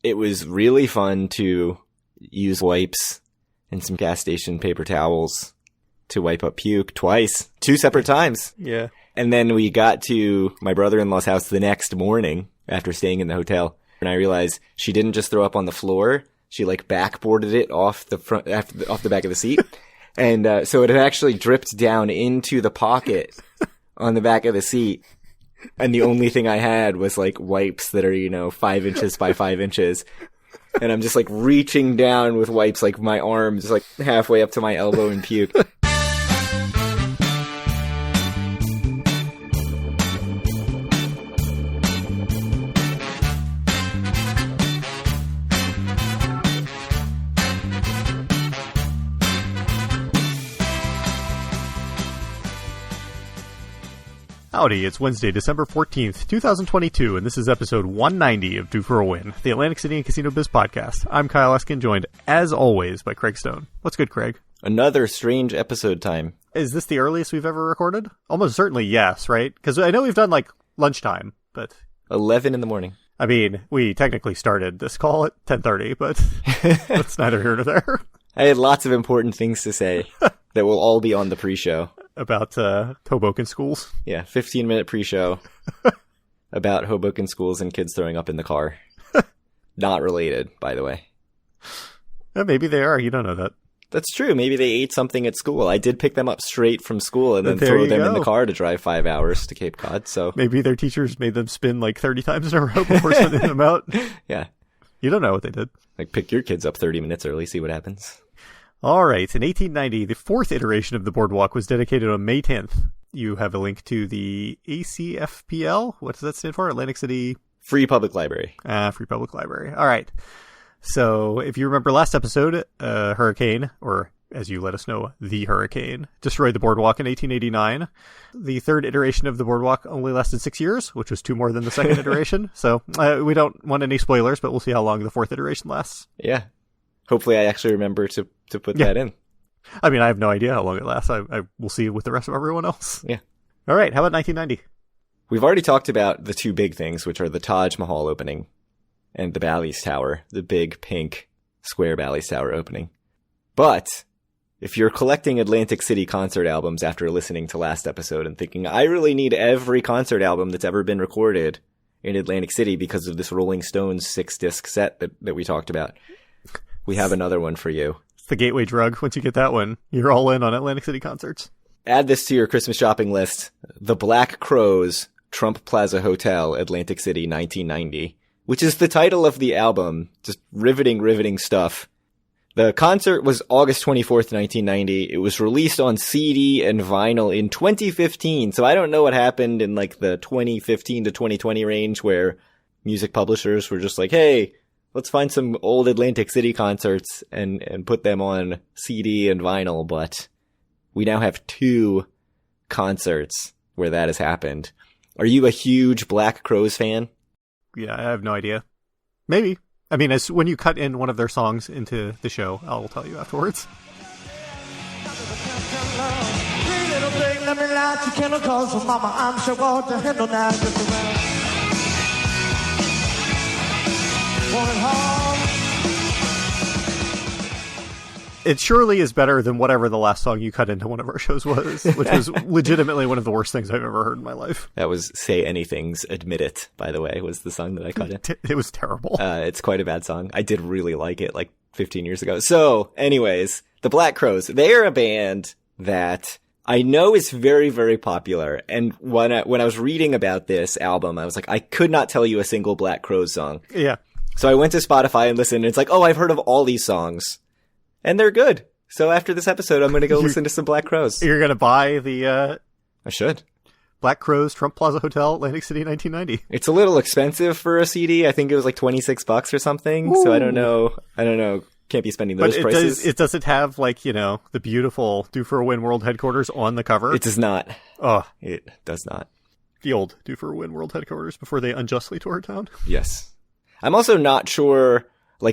It was really fun to use wipes and some gas station paper towels to wipe up puke twice, 2 separate times. Yeah. And then we got to my brother-in-law's house the next morning after staying in the hotel. And I realized she didn't just throw up on the floor. She like backboarded it off the front, off the back of the seat. And so it had actually dripped down into the pocket on the back of the seat. And the only thing I had was like wipes that are, 5 inches by 5 inches. And I'm just like reaching down with wipes, like my arms like halfway up to my elbow in puke. Howdy, it's Wednesday, December 14th, 2022, and this is episode 190 of Due for a Win, the Atlantic City and Casino Biz podcast. I'm Kyle Eskin, joined, as always, by Craig Stone. What's good, Craig? Another strange episode time. Is this the earliest we've ever recorded? Almost certainly yes, right? Because I know we've done, lunchtime, but... 11 in the morning. I mean, we technically started this call at 10:30, but that's neither here nor there. I had lots of important things to say that will all be on the pre-show. About Hoboken schools. Yeah, 15-minute pre-show about Hoboken schools and kids throwing up in the car. Not related, by the way. Maybe they are. You don't know that. That's true. Maybe they ate something at school. I did pick them up straight from school and then throw them in the car to drive 5 hours to Cape Cod. So maybe their teachers made them spin 30 times in a row before sending them out. Yeah. You don't know what they did. Pick your kids up 30 minutes early, see what happens. All right. In 1890, the fourth iteration of the boardwalk was dedicated on May 10th. You have a link to the ACFPL. What does that stand for? Atlantic City... Free Public Library. Free Public Library. All right. So if you remember last episode, hurricane, or as you let us know, the hurricane, destroyed the boardwalk in 1889. The third iteration of the boardwalk only lasted 6 years, which was 2 more than the second iteration. So we don't want any spoilers, but we'll see how long the fourth iteration lasts. Yeah. Hopefully I actually remember to put that in. I mean, I have no idea how long it lasts. I will see with the rest of everyone else. Yeah. All right. How about 1990? We've already talked about the 2 big things, which are the Taj Mahal opening and the Bally's Tower, the big pink square Bally's Tower opening. But if you're collecting Atlantic City concert albums after listening to last episode and thinking, I really need every concert album that's ever been recorded in Atlantic City because of this Rolling Stones 6-disc set that we talked about, we have another one for you. It's the gateway drug. Once you get that one, you're all in on Atlantic City concerts. Add this to your Christmas shopping list. The Black Crowes, Trump Plaza Hotel, Atlantic City, 1990, which is the title of the album. Just riveting stuff. The concert was August 24th, 1990. It was released on CD and vinyl in 2015. So I don't know what happened in the 2015 to 2020 range where music publishers were just like, hey, let's find some old Atlantic City concerts and put them on CD and vinyl. But we now have 2 concerts where that has happened. Are you a huge Black Crowes fan? Yeah, I have no idea. Maybe. I mean, when you cut in one of their songs into the show, I'll tell you afterwards. It surely is better than whatever the last song you cut into one of our shows was, which was legitimately one of the worst things I've ever heard in my life. That was Say Anything's Admit It, by the way, was the song that I cut in. It was terrible. It's quite a bad song. I did really like it 15 years ago. So, anyways, the Black Crowes, they are a band that I know is very, very popular. And when I was reading about this album, I was like, I could not tell you a single Black Crowes song. Yeah. So I went to Spotify and listened, and it's like, oh, I've heard of all these songs. And they're good. So after this episode, I'm going to go listen to some Black Crowes. You're going to buy the... I should. Black Crowes, Trump Plaza Hotel, Atlantic City, 1990. It's a little expensive for a CD. I think it was $26 or something. Ooh. So I don't know. Can't be spending those prices. Does it have the beautiful Due for a Win World Headquarters on the cover? It does not. Oh. It does not. The old Due for a Win World Headquarters before they unjustly tore it down? Yes. I'm also not sure...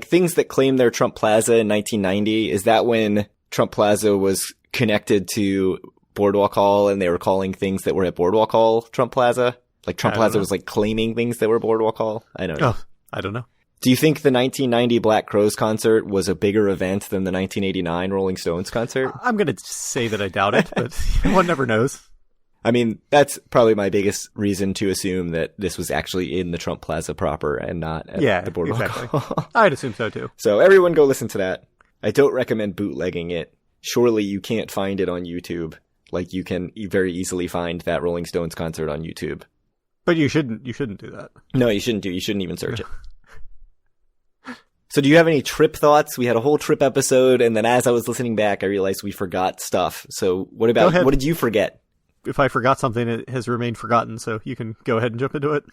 things that claim they're Trump Plaza in 1990, is that when Trump Plaza was connected to Boardwalk Hall and they were calling things that were at Boardwalk Hall Trump Plaza? Trump Plaza was claiming things that were Boardwalk Hall? I don't know. Oh, I don't know. Do you think the 1990 Black Crowes concert was a bigger event than the 1989 Rolling Stones concert? I'm going to say that I doubt it, but one never knows. I mean, that's probably my biggest reason to assume that this was actually in the Trump Plaza proper and not at the Boardwalk. Exactly. I'd assume so too. So everyone go listen to that. I don't recommend bootlegging it. Surely you can't find it on YouTube. Like you can very easily find that Rolling Stones concert on YouTube. But you shouldn't do that. No, you shouldn't even search it. So do you have any trip thoughts? We had a whole trip episode, and then as I was listening back, I realized we forgot stuff. So what did you forget? If I forgot something, it has remained forgotten, so you can go ahead and jump into it.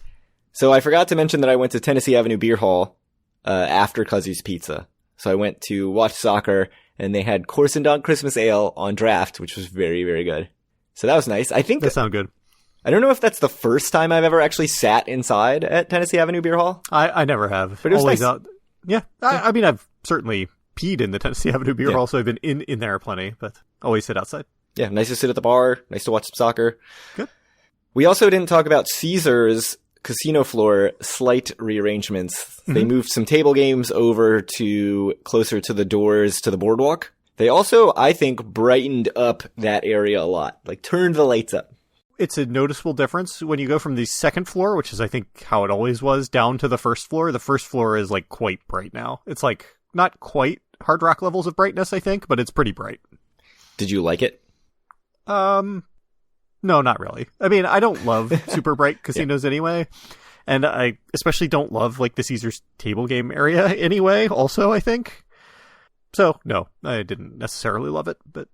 So I forgot to mention that I went to Tennessee Avenue Beer Hall after Cuzzy's Pizza. So I went to watch soccer, and they had Course and Dog Christmas Ale on draft, which was very, very good. So that was nice. I think that sounds good. I don't know if that's the first time I've ever actually sat inside at Tennessee Avenue Beer Hall. I never have. But it was always nice. Out. Yeah. I mean, I've certainly peed in the Tennessee Avenue Beer Hall, so I've been in there plenty, but always sit outside. Yeah, nice to sit at the bar, nice to watch some soccer. Good. We also didn't talk about Caesars casino floor slight rearrangements. Mm-hmm. They moved some table games over to closer to the doors to the boardwalk. They also, I think, brightened up that area a lot, like turned the lights up. It's a noticeable difference when you go from the second floor, which is, I think, how it always was, down to the first floor. The first floor is, like, quite bright now. It's, like, not quite Hard Rock levels of brightness, I think, but it's pretty bright. Did you like it? No, not really. I mean, I don't love super bright casinos anyway, and I especially don't love, like, the Caesars table game area anyway, also, I think. So, no, I didn't necessarily love it, but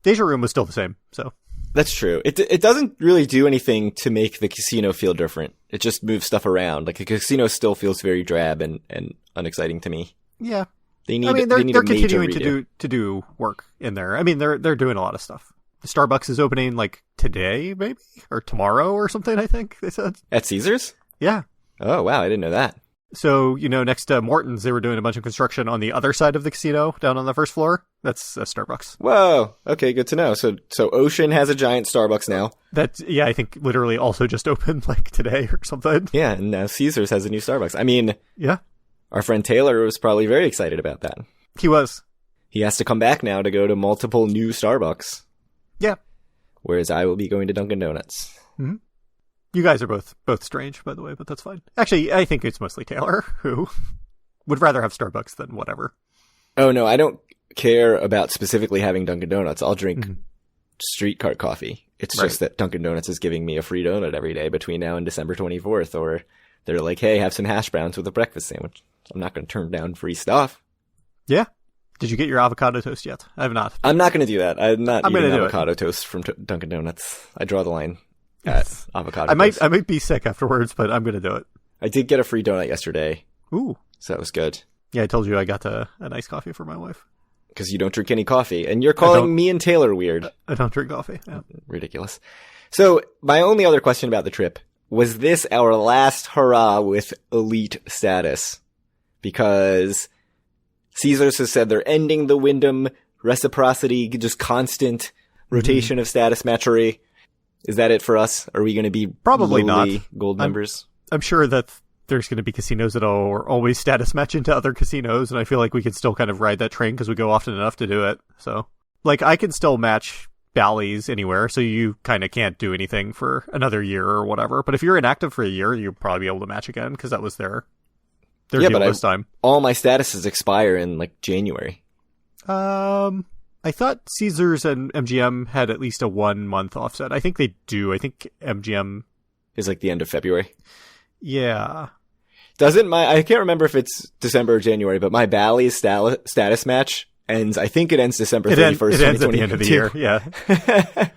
Deja Room was still the same, so... That's true. It doesn't really do anything to make the casino feel different. It just moves stuff around. Like, the casino still feels very drab and unexciting to me. Yeah. They're continuing to do work in there. I mean, they're doing a lot of stuff. The Starbucks is opening, like, today, maybe? Or tomorrow or something, I think they said. At Caesars? Yeah. Oh, wow, I didn't know that. So, next to Morton's, they were doing a bunch of construction on the other side of the casino, down on the first floor. That's a Starbucks. Whoa. Okay, good to know. So Ocean has a giant Starbucks now. I think literally also just opened, like, today or something. Yeah, and now Caesars has a new Starbucks. I mean, yeah. Our friend Taylor was probably very excited about that. He was. He has to come back now to go to multiple new Starbucks. Yeah. Whereas I will be going to Dunkin' Donuts. Mm-hmm. You guys are both strange, by the way, but that's fine. Actually, I think it's mostly Taylor, who would rather have Starbucks than whatever. Oh, no, I don't care about specifically having Dunkin' Donuts. I'll drink street cart coffee. It's just that Dunkin' Donuts is giving me a free donut every day between now and December 24th. Or they're like, hey, have some hash browns with a breakfast sandwich. I'm not going to turn down free stuff. Yeah. Did you get your avocado toast yet? I have not. I'm not going to do that. I'm not eating avocado toast from Dunkin' Donuts. I draw the line at avocado toast. I might be sick afterwards, but I'm going to do it. I did get a free donut yesterday. Ooh. So that was good. Yeah, I told you I got a nice coffee for my wife. Because you don't drink any coffee. And you're calling me and Taylor weird. I don't drink coffee. Yeah. Ridiculous. So my only other question about the trip, was this our last hurrah with elite status? Because Caesars has said they're ending the Wyndham reciprocity, just constant rotation of status matchery. Is that it for us? Are we going to be probably not gold members? I'm sure that there's going to be casinos that are always status match into other casinos, and I feel like we can still kind of ride that train because we go often enough to do it. So, like, I can still match Bally's anywhere, so you kind of can't do anything for another year or whatever. But if you're inactive for a year, you'll probably be able to match again because that was their deal this time. All my statuses expire in, like, January. I thought Caesars and MGM had at least a 1 month offset. I think they do. I think MGM is like the end of February. Yeah. I can't remember if it's December or January, but my Bally's status match ends, I think it ends December 31st, It ends at the end of the year, yeah.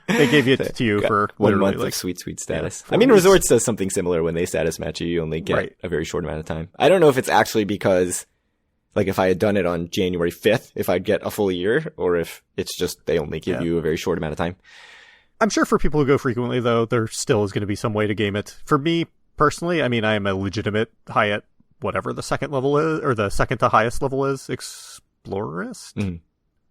They gave it to you for 1 month of sweet status. Yeah, I mean, Resorts does something similar when they status match you. You only get a very short amount of time. I don't know if it's actually because, like, if I had done it on January 5th, if I'd get a full year, or if it's just they only give you a very short amount of time. I'm sure for people who go frequently, though, there still is going to be some way to game it. For me, personally, I mean, I am a legitimate Hyatt, whatever the second level is, or the second to highest level is, Explorist? Mm-hmm.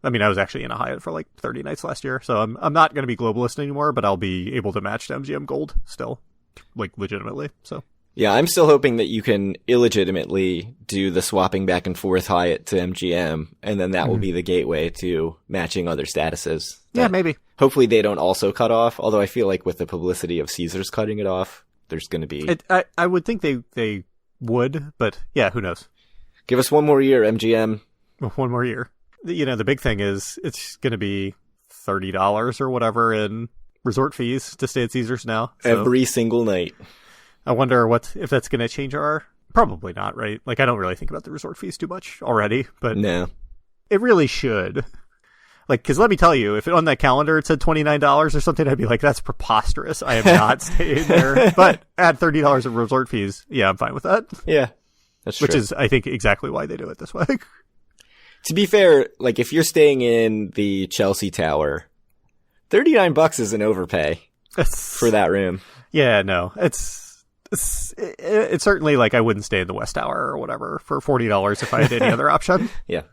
I mean, I was actually in a Hyatt for like 30 nights last year, so I'm not going to be globalist anymore, but I'll be able to match to MGM Gold still, like, legitimately, so. Yeah, I'm still hoping that you can illegitimately do the swapping back and forth Hyatt to MGM, and then that will be the gateway to matching other statuses. Yeah, maybe. Hopefully they don't also cut off, although I feel like with the publicity of Caesars cutting it off, there's going to be... I would think they would, but yeah, who knows? Give us one more year, MGM. One more year. The big thing is it's going to be $30 or whatever in resort fees to stay at Caesars now. So every single night. I wonder if that's going to change our... Probably not, right? Like, I don't really think about the resort fees too much already, but no, it really should. Like, because let me tell you, if on that calendar it said $29 or something, I'd be like, that's preposterous. I am not staying there. But add $30 of resort fees, yeah, I'm fine with that. Yeah, that's true. Which is, I think, exactly why they do it this way. To be fair, like, if you're staying in the Chelsea Tower, $39 is an overpay for that room. Yeah, no, it's certainly like I wouldn't stay in the West Tower or whatever for $40 if I had any other option. Yeah.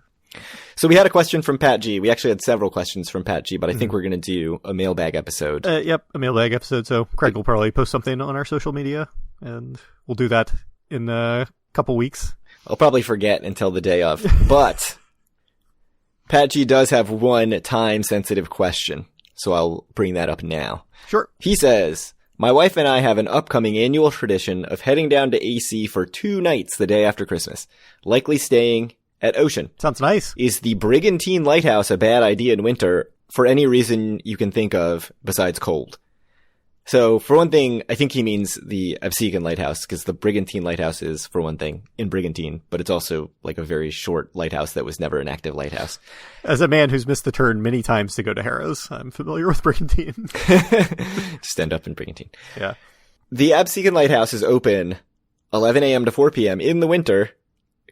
So we had a question from Pat G. We actually had several questions from Pat G, but I think we're going to do a mailbag episode. Yep, a mailbag episode. So Craig will probably post something on our social media, and we'll do that in a couple weeks. I'll probably forget until the day of, but Pat G does have one time-sensitive question, so I'll bring that up now. Sure. He says... My wife and I have an upcoming annual tradition of heading down to AC for 2 nights the day after Christmas, likely staying at Ocean. Sounds nice. Is the Brigantine Lighthouse a bad idea in winter for any reason you can think of besides cold? So, for one thing, I think he means the Absecon Lighthouse, because the Brigantine Lighthouse is, for one thing, in Brigantine, but it's also like a very short lighthouse that was never an active lighthouse. As a man who's missed the turn many times to go to Harrah's, I'm familiar with Brigantine. Just end up in Brigantine. Yeah. The Absecon Lighthouse is open 11 a.m. to 4 p.m. in the winter.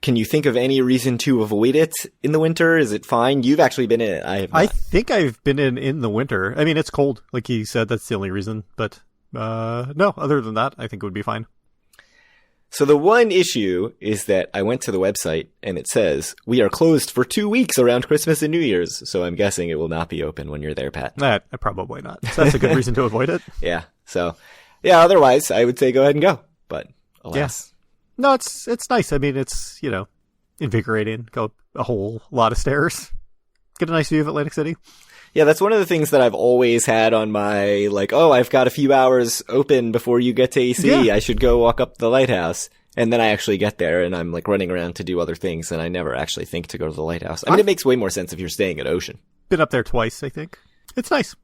Can you think of any reason to avoid it in the winter? Is it fine? You've actually been in it. I have not. I think I've been in the winter. I mean, it's cold, like he said. That's the only reason. But no, other than that, I think it would be fine. So the one issue is that I went to the website and it says, we are closed for 2 weeks around Christmas and New Year's. So I'm guessing it will not be open when you're there, Pat. Probably not. So that's a good reason to avoid it. Yeah. So, yeah, otherwise, I would say go ahead and go. But alas. Yeah. No, it's nice. I mean, it's, invigorating. Go a whole lot of stairs. Get a nice view of Atlantic City. Yeah, that's one of the things that I've always had on my, I've got a few hours open before you get to AC. Yeah. I should go walk up the lighthouse. And then I actually get there and I'm running around to do other things and I never actually think to go to the lighthouse. I mean, it makes way more sense if you're staying at Ocean. Been up there twice, I think. It's nice.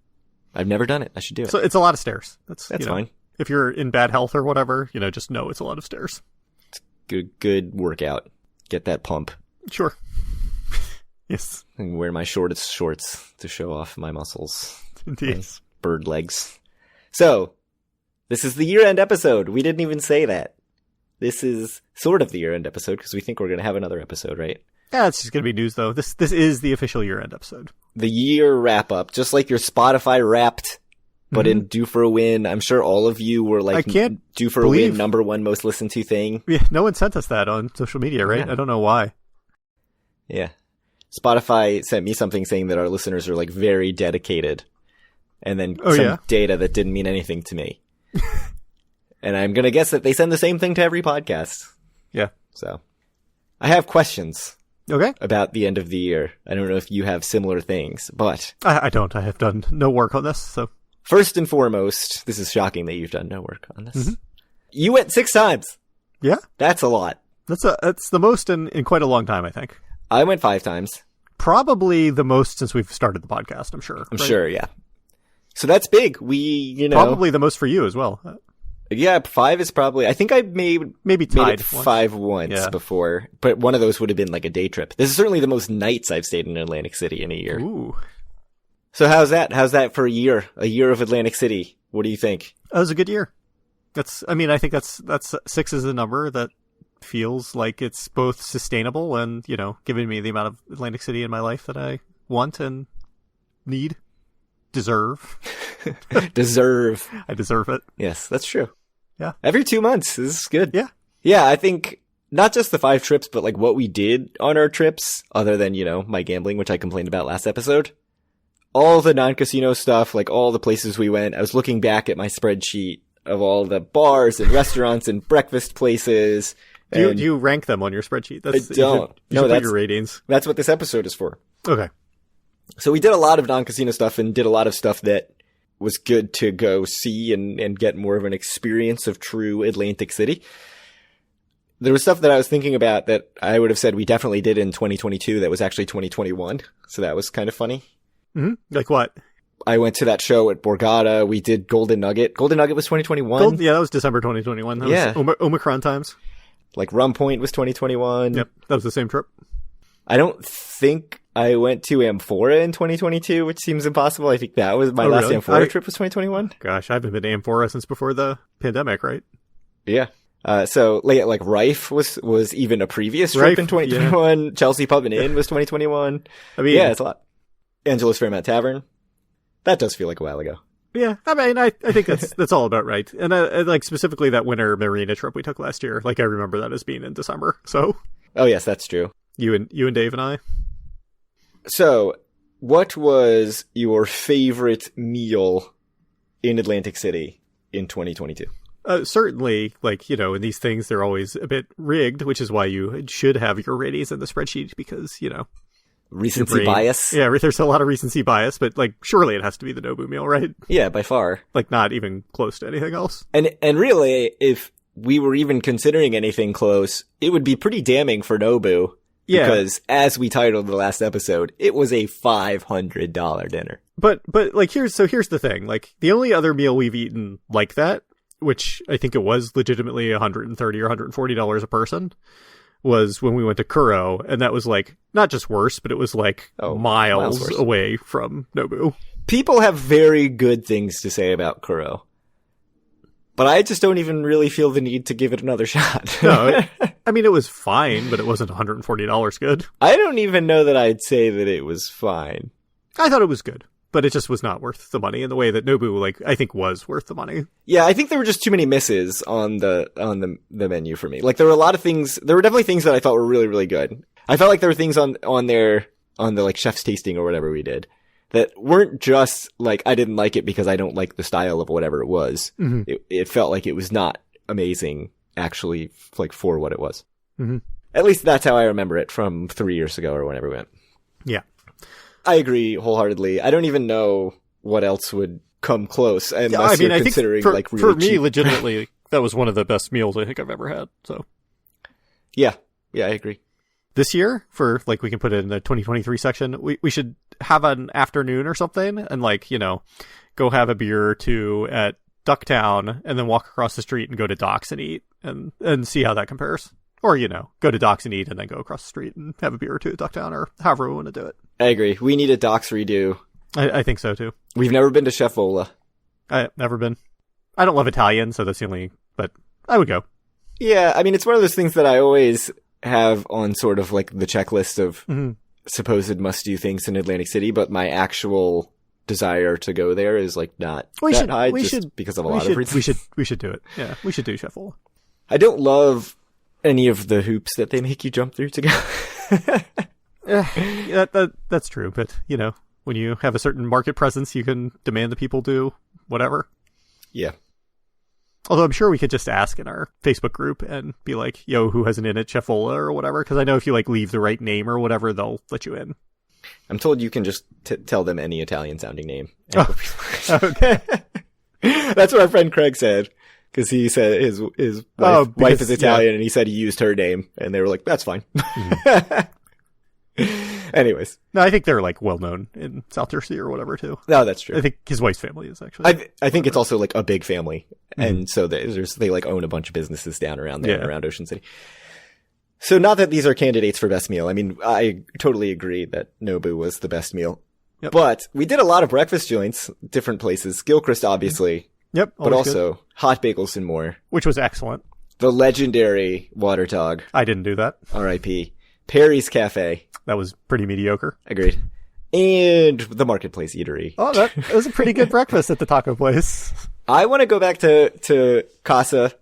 I've never done it. I should do it. So it's a lot of stairs. That's fine. If you're in bad health or whatever, just know it's a lot of stairs. Good workout. Get that pump. Sure. Yes. And wear my shortest shorts to show off my muscles. Indeed. My bird legs. So, this is the year-end episode. We didn't even say that. This is sort of the year-end episode because we think we're going to have another episode, right? Yeah, it's just going to be news, though. This is the official year-end episode. The year wrap-up, just like your Spotify Wrapped, but in Due for a Win. I'm sure all of you were I can't Due for a Win, #1 most listened to thing. Yeah, no one sent us that on social media, right? Yeah. I don't know why. Yeah. Spotify sent me something saying that our listeners are very dedicated. And then data that didn't mean anything to me. And I'm going to guess that they send the same thing to every podcast. Yeah. So I have questions. Okay. About the end of the year. I don't know if you have similar things, but I don't. I have done no work on this, so. First and foremost, this is shocking that you've done no work on this. Mm-hmm. You went 6 times. Yeah. That's a lot. That's the most in quite a long time, I think. I went 5 times. Probably the most since we've started the podcast, I'm sure. I'm sure, yeah. So that's big. Probably the most for you as well. Yeah, 5 is probably, I think I maybe tied it 5 once before, but one of those would have been a day trip. This is certainly the most nights I've stayed in Atlantic City in a year. Ooh. So how's that? How's that for a year of Atlantic City? What do you think? That was a good year. I think that's 6 is a number that feels like it's both sustainable and, giving me the amount of Atlantic City in my life that I want and need. Deserve. I deserve it. Yes, that's true. Yeah. Every 2 months. This is good. Yeah. Yeah, I think not just the 5 trips, but what we did on our trips, other than, my gambling, which I complained about last episode. All the non-casino stuff, all the places we went. I was looking back at my spreadsheet of all the bars and restaurants and breakfast places. Do you rank them on your spreadsheet? I don't. You should put your ratings. That's what this episode is for. Okay. So we did a lot of non-casino stuff and did a lot of stuff that was good to go see and get more of an experience of true Atlantic City. There was stuff that I was thinking about that I would have said we definitely did in 2022 that was actually 2021. So that was kind of funny. Mm-hmm. Like what? I went to that show at Borgata. We did Golden Nugget. Golden Nugget was 2021. Yeah, that was December 2021. That was Omicron times. Like Rum Point was 2021. Yep, that was the same trip. I don't think I went to Amphora in 2022, which seems impossible. I think that was my last really? Amphora trip was 2021. Gosh, I haven't been to Amphora since before the pandemic, right? Yeah. So like Rife was even a previous trip in 2021. Yeah. Chelsea Pub and Inn was 2021. I mean, yeah, it's a lot. Angelo's Fairmount Tavern. That does feel like a while ago. Yeah, I mean, I think that's all about right. And like specifically that winter marina trip we took last year. Like I remember that as being in December. So. Oh yes, that's true. You and Dave and I. So, what was your favorite meal in Atlantic City in 2022? Certainly, like, you know, in these things, they're always a bit rigged, which is why you should have your ratings in the spreadsheet because, you know. Recency bias? Yeah, there's a lot of recency bias, but, like, surely it has to be the Nobu meal, right? Yeah, by far. Like, not even close to anything else. And really, if we were even considering anything close, it would be pretty damning for Nobu. Yeah. Because, as we titled the last episode, it was a $500 dinner. But, like, here's the thing. Like, the only other meal we've eaten like that, which I think it was legitimately $130 or $140 a person, was when we went to Kuro, and that was like not just worse, but it was like miles away from Nobu. People have very good things to say about Kuro, but I just don't even really feel the need to give it another shot. No, I mean it was fine, but it wasn't $140 good. I don't even know that I'd say that it was fine. I thought it was good. But it just was not worth the money in the way that Nobu, like, I think was worth the money. Yeah, I think there were just too many misses on the menu for me. Like, there were a lot of things, there were definitely things that I thought were really, really good. I felt like there were things on the, like, chef's tasting or whatever we did that weren't just, like, I didn't like it because I don't like the style of whatever it was. Mm-hmm. It felt like it was not amazing, actually, like, for what it was. Mm-hmm. At least that's how I remember it from 3 years ago or whenever we went. Yeah. I agree wholeheartedly. I don't even know what else would come close unless you're considering like really for me, cheap. legitimately, that was one of the best meals I think I've ever had. So, yeah, I agree. This year, for like we can put it in the 2023 section, we should have an afternoon or something, and like you know, go have a beer or two at Ducktown, and then walk across the street and go to Docks and eat, and see how that compares. Or, you know, go to Docks and eat and then go across the street and have a beer or two at Ducktown or however we want to do it. I agree. We need a Docks redo. I think so, too. We've never been to Chef Vola. I've never been. I don't love Italian, so that's the only... But I would go. Yeah, I mean, it's one of those things that I always have on sort of like the checklist of supposed must-do things in Atlantic City, but my actual desire to go there is like not that high because of a lot of reasons. We should do it. Yeah, we should do Chef Vola. I don't love any of the hoops that they make you jump through to go. That's true, but you know, when you have a certain market presence, you can demand that people do whatever. Yeah. Although I'm sure we could just ask in our Facebook group and be like, yo, who has an in at Chef Vola or whatever? Because I know if you like leave the right name or whatever, they'll let you in. I'm told you can just tell them any Italian sounding name. Okay. That's what our friend Craig said. Because he said his wife is Italian, and he said he used her name, and they were like, "That's fine." Anyways, no, I think they're like well known in South Jersey or whatever too. No, that's true. I think his wife's family is actually. I think it's also like a big family, and so they like own a bunch of businesses down around there, around Ocean City. So not that these are candidates for best meal. I mean, I totally agree that Nobu was the best meal, but we did a lot of breakfast joints, different places. Gilchrist, obviously. Yep. But also good. Hot Bagels and More. Which was excellent. The legendary Water Tog. I didn't do that. R.I.P. Perry's Cafe. That was pretty mediocre. Agreed. And the Marketplace Eatery. Oh, that was a pretty good breakfast at the taco place. I want to go back to Casa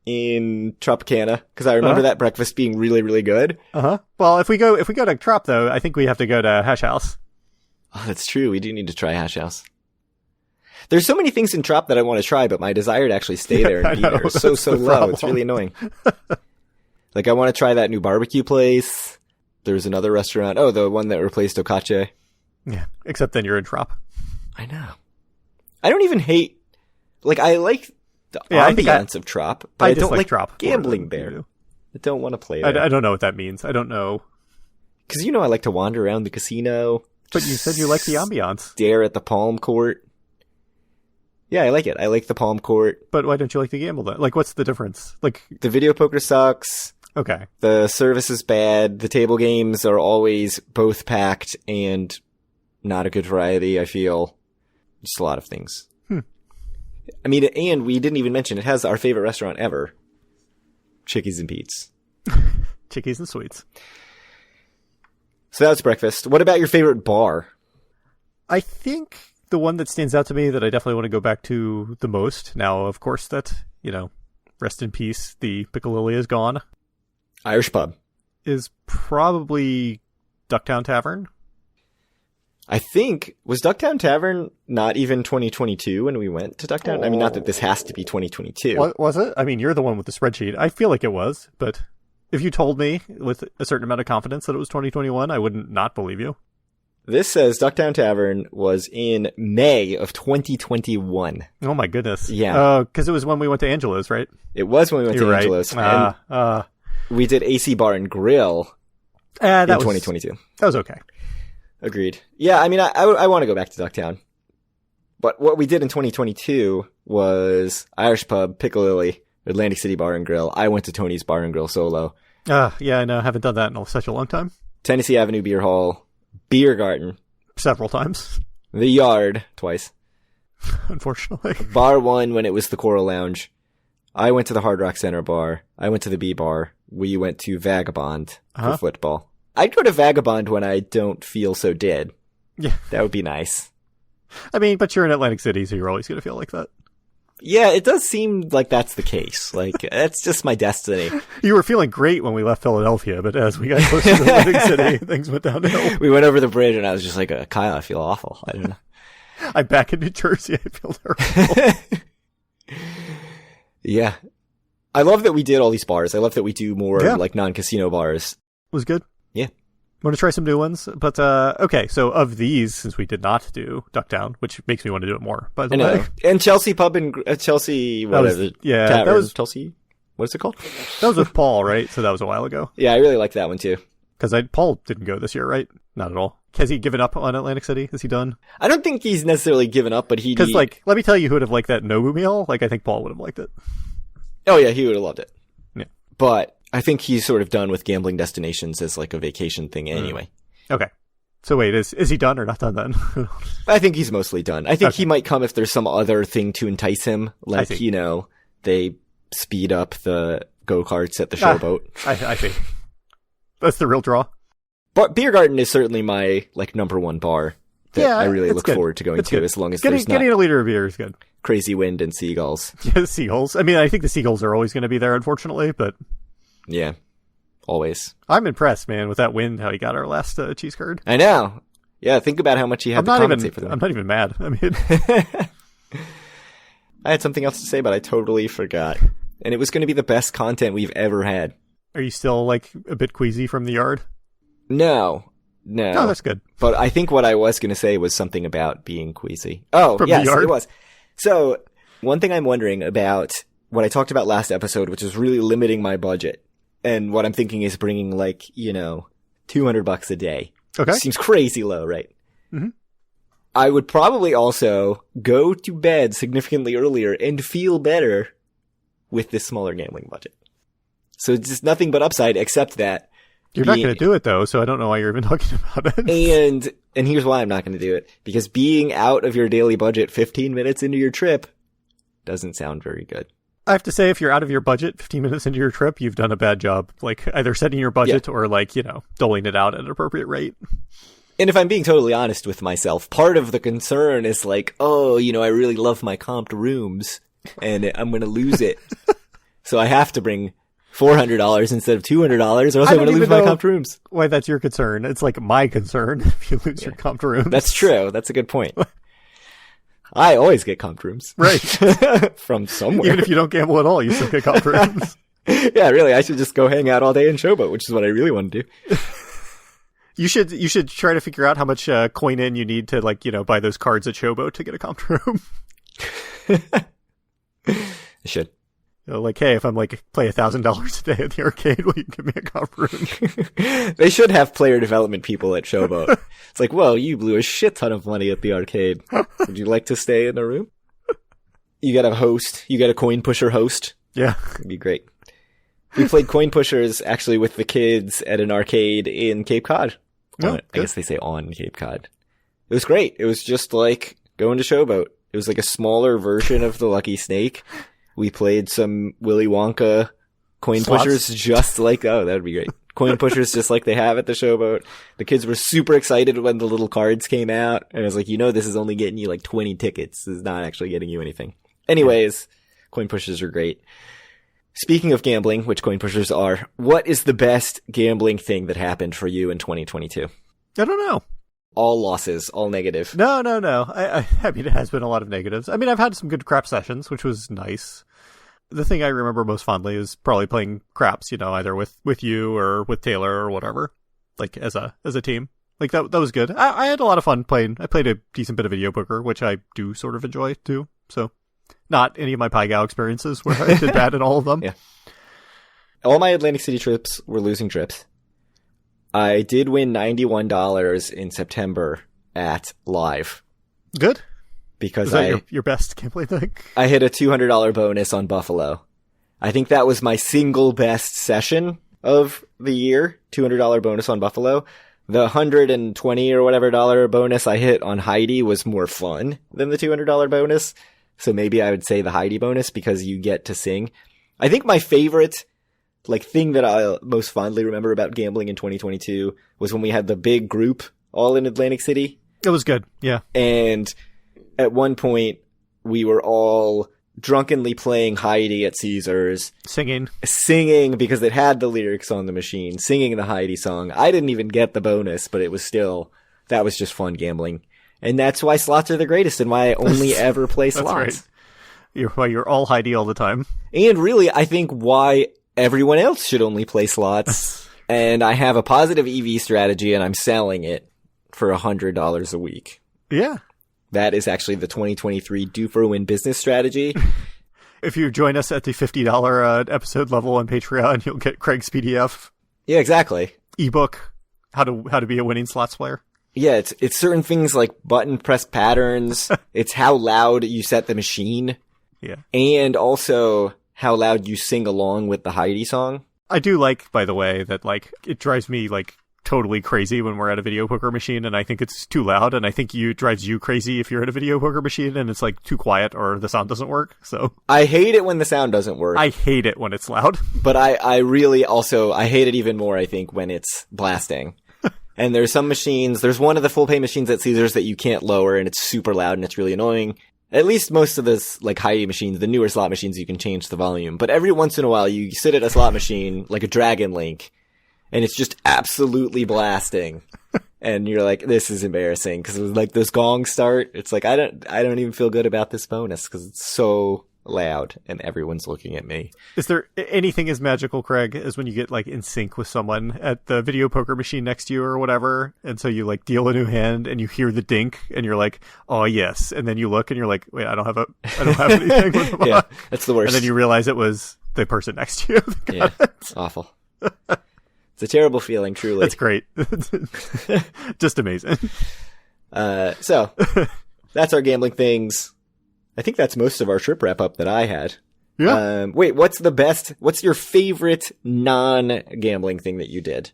in Tropicana because I remember that breakfast being really, really good. Well, if we go to Trop though, I think we have to go to Hash House. Oh, that's true. We do need to try Hash House. There's so many things in Trop that I want to try, but my desire to actually stay there and be there is so low. It's really annoying. Like, I want to try that new barbecue place. There's another restaurant. Oh, the one that replaced Okache. Yeah, except then you're in Trop. I know. I don't even hate... Like, I like the ambiance of Trop, but I don't like Trop gambling there. I don't want to play there. I don't know what that means. I don't know. Because I like to wander around the casino. But you said you like the ambiance. Stare at the palm court. Yeah, I like it. I like the palm court. But why don't you like to gamble then? Like, what's the difference? Like, the video poker sucks. Okay. The service is bad. The table games are always both packed and not a good variety, I feel. Just a lot of things. I mean, and we didn't even mention, it has our favorite restaurant ever. Chickies and Pete's. Chickies and Sweets. So that's breakfast. What about your favorite bar? I think the one that stands out to me that I definitely want to go back to the most, now, of course, that, rest in peace, the Piccalilli is gone. Irish pub. Is probably Ducktown Tavern. I think, was Ducktown Tavern not even 2022 when we went to Ducktown? I mean, not that this has to be 2022. What, was it? I mean, you're the one with the spreadsheet. I feel like it was, but if you told me with a certain amount of confidence that it was 2021, I wouldn't not believe you. This says Ducktown Tavern was in May of 2021. Oh my goodness. Yeah. Because it was when we went to Angelo's, right? It was when we went to Angelo's. And we did AC Bar and Grill in 2022. That was okay. Agreed. Yeah, I mean, I want to go back to Ducktown. But what we did in 2022 was Irish Pub, Piccalilli, Atlantic City Bar and Grill. I went to Tony's Bar and Grill solo. Yeah, I know. I haven't done that in such a long time. Tennessee Avenue Beer Hall, Beer Garden. Several times. The Yard, twice. Unfortunately. Bar 1 when it was the Coral Lounge. I went to the Hard Rock Center Bar. I went to the B Bar. We went to Vagabond for football. I'd go to Vagabond when I don't feel so dead. Yeah. That would be nice. I mean, but you're in Atlantic City, so you're always going to feel like that. Yeah, it does seem like that's the case. Like, that's just my destiny. You were feeling great when we left Philadelphia, but as we got closer to Atlantic City, things went downhill. We went over the bridge, and I was just like, Kyle, I feel awful. I don't know. I'm back in New Jersey. I feel terrible. Yeah. I love that we did all these bars. I love that we do more, like, non-casino bars. It was good. Yeah. Want to try some new ones? But, okay, so of these, since we did not do Ducktown, which makes me want to do it more, by the way. And Chelsea Pub and Chelsea, whatever. Tavern. That was Chelsea, what is it called? That was with Paul, right? So that was a while ago. Yeah, I really liked that one too. Because Paul didn't go this year, right? Not at all. Has he given up on Atlantic City? Is he done? I don't think he's necessarily given up, but he... Because, like, let me tell you who would have liked that Nobu meal. Like, I think Paul would have liked it. Oh, yeah, he would have loved it. Yeah. But I think he's sort of done with gambling destinations as, like, a vacation thing anyway. Okay. So wait, is he done or not done then? I think he's mostly done. I think he might come if there's some other thing to entice him. Like, they speed up the go-karts at the showboat. I see. That's the real draw. But Beer Garden is certainly my, like, number one bar that I really look forward to going to, as long as there's not getting a liter of beer is good. Crazy wind and seagulls. Yeah, seagulls. I mean, I think the seagulls are always going to be there, unfortunately, but... Yeah. Always. I'm impressed, man, with that win, how he got our last cheese curd. I know. Yeah, think about how much he had to compensate for that. I'm not even mad. I mean... I had something else to say, but I totally forgot. And it was going to be the best content we've ever had. Are you still, like, a bit queasy from the yard? No. Oh, that's good. But I think what I was going to say was something about being queasy. Oh, from yes, it was. So, one thing I'm wondering about what I talked about last episode, which is really limiting my budget. And what I'm thinking is bringing, like, $200 a day. Okay. Seems crazy low, right? Mm-hmm. I would probably also go to bed significantly earlier and feel better with this smaller gambling budget. So it's just nothing but upside except that. You're not going to do it, though, so I don't know why you're even talking about it. And here's why I'm not going to do it. Because being out of your daily budget 15 minutes into your trip doesn't sound very good. I have to say, if you're out of your budget 15 minutes into your trip, you've done a bad job. Like, either setting your budget or, like, doling it out at an appropriate rate. And if I'm being totally honest with myself, part of the concern is like, I really love my comped rooms, and I'm going to lose it. So I have to bring $400 instead of $200, or else I'm going to lose my comped rooms. Why that's your concern. It's like my concern if you lose your comped rooms. That's true. That's a good point. I always get comp rooms. Right. From somewhere. Even if you don't gamble at all, you still get comp rooms. Yeah, really. I should just go hang out all day in Showboat, which is what I really want to do. You should try to figure out how much coin in you need to, like, buy those cards at Showboat to get a comp room. I should. Like, hey, if I'm like play $1,000 a day at the arcade, will you give me a comp room? They should have player development people at Showboat. It's like, well, you blew a shit ton of money at the arcade. Would you like to stay in the room? You got a host. You got a coin pusher host. Yeah. It'd be great. We played coin pushers actually with the kids at an arcade in Cape Cod. Oh, I guess they say on Cape Cod. It was great. It was just like going to Showboat. It was like a smaller version of the Lucky Snake. We played some Willy Wonka coin Slots. pushers just like, oh, that would be great. Coin pushers just like they have at the Showboat. The kids were super excited when the little cards came out. And I was like, this is only getting you like 20 tickets. This is not actually getting you anything. Anyways, coin pushers are great. Speaking of gambling, which coin pushers are, what is the best gambling thing that happened for you in 2022? I don't know. All losses, all negative. No. I mean, it has been a lot of negatives. I mean, I've had some good crap sessions, which was nice. The thing I remember most fondly is probably playing craps, either with you or with Taylor or whatever, like as a team. Like that was good. I had a lot of fun playing. I played a decent bit of video poker, which I do sort of enjoy too. So not any of my Pai-Gow experiences where I did bad in all of them. Yeah. All my Atlantic City trips were losing trips. I did win $91 in September at Live. Good. Because is that your best gambling thing? I hit a $200 bonus on Buffalo. I think that was my single best session of the year. $200 bonus on Buffalo. The $120 or whatever dollar bonus I hit on Heidi was more fun than the $200 bonus. So maybe I would say the Heidi bonus because you get to sing. I think my favorite thing that I most fondly remember about gambling in 2022 was when we had the big group all in Atlantic City. It was good. Yeah. And at one point we were all drunkenly playing Heidi at Caesars. Singing because it had the lyrics on the machine, singing the Heidi song. I didn't even get the bonus, but it was still, that was just fun gambling. And that's why slots are the greatest and why I only ever play slots. That's right. You're all Heidi all the time. And really, I think why everyone else should only play slots. And I have a positive EV strategy and I'm selling it for $100 a week. Yeah. That is actually the 2023 Do For Win business strategy. If you join us at the $50 episode level on Patreon, you'll get Craig's PDF. Yeah, exactly. Ebook, how to be a winning slots player. Yeah, it's certain things like button press patterns. It's how loud you set the machine. Yeah. And also how loud you sing along with the Heidi song. I do like, by the way, that it drives me totally crazy when we're at a video poker machine and I think it's too loud, and I think it drives you crazy if you're at a video poker machine and it's too quiet or the sound doesn't work. So I hate it when the sound doesn't work. I hate it when it's loud. But I really also, I hate it even more, I think, when it's blasting. And there's some machines, there's one of the full pay machines at Caesars that you can't lower and it's super loud and it's really annoying. At least most of this, Heidi machines, the newer slot machines, you can change the volume. But every once in a while you sit at a slot machine, like a Dragon Link, and it's just absolutely blasting. And you're like, this is embarrassing. Cause it was those gongs start. It's I don't even feel good about this bonus cause it's so loud and everyone's looking at me. Is there anything as magical, Craig, as when you get in sync with someone at the video poker machine next to you or whatever? And so you deal a new hand and you hear the dink and you're like, oh yes. And then you look and you're like, wait, I don't have anything with them. Yeah, that's the worst. And then you realize it was the person next to you. Yeah, it's awful. It's a terrible feeling, truly. That's great. Just amazing. So that's our gambling things. I think that's most of our trip wrap up that I had. Yeah. Wait, what's your favorite non-gambling thing that you did?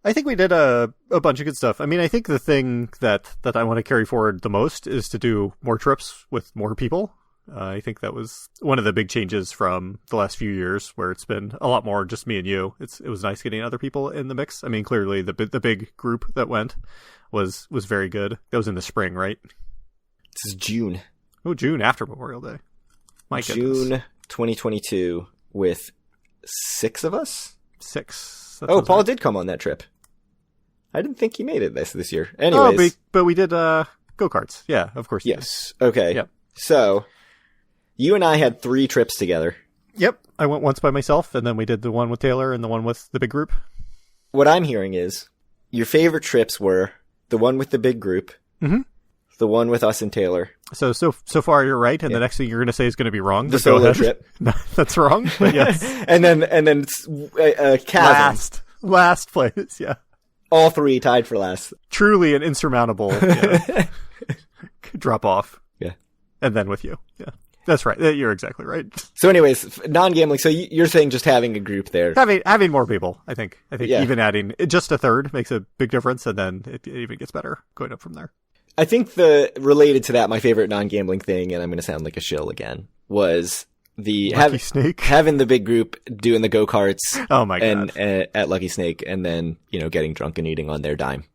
I think we did a bunch of good stuff. I mean, I think the thing that I want to carry forward the most is to do more trips with more people. I think that was one of the big changes from the last few years where it's been a lot more just me and you. It was nice getting other people in the mix. I mean, clearly the big group that went was very good. That was in the spring, right? This is June. Oh, June after Memorial Day. My goodness. June 2022 with 6 of us? 6. Paul did come on that trip. I didn't think he made it this year. Anyways. But we did go-karts. Yeah, of course. Yes. Okay. Yep. So, you and I had 3 trips together. Yep. I went once by myself, and then we did the one with Taylor and the one with the big group. What I'm hearing is your favorite trips were the one with the big group, the one with us and Taylor. So far you're right, and the next thing you're going to say is going to be wrong. The solo trip. No, that's wrong, but yes. and then chasm. Last place, yeah. All 3 tied for last. Truly an insurmountable drop off. Yeah. And then with you. Yeah. That's right. You're exactly right. So anyways, non-gambling. So you're saying just having a group there. Having more people, I think even adding just a third makes a big difference, and then it even gets better going up from there. I think related to that, my favorite non-gambling thing, and I'm going to sound like a shill again, was Lucky Snake. Having the big group doing the go-karts. Oh my God. At Lucky Snake, and then, getting drunk and eating on their dime,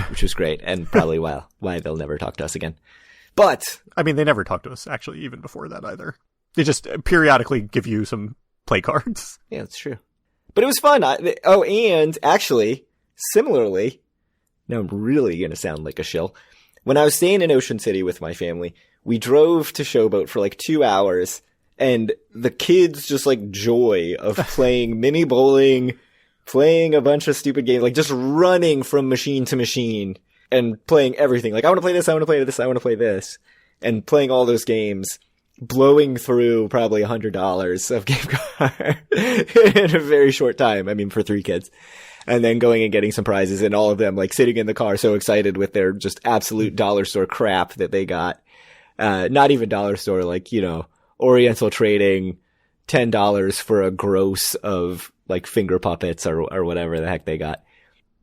which was great, and probably why they'll never talk to us again. But I mean, they never talked to us actually even before that either. They just periodically give you some play cards. Yeah, that's true. But it was fun. And actually, similarly, now I'm really going to sound like a shill. When I was staying in Ocean City with my family, we drove to Showboat for like 2 hours, and the kids just like joy of playing mini bowling, playing a bunch of stupid games, like just running from machine to machine and playing everything. Like, I want to play this, I want to play this, I want to play this. And playing all those games, blowing through probably $100 of game card in a very short time. I mean, for 3 kids. And then going and getting some prizes, and all of them like sitting in the car so excited with their just absolute dollar store crap that they got. Not even dollar store, like, Oriental Trading, $10 for a gross of like finger puppets or whatever the heck they got.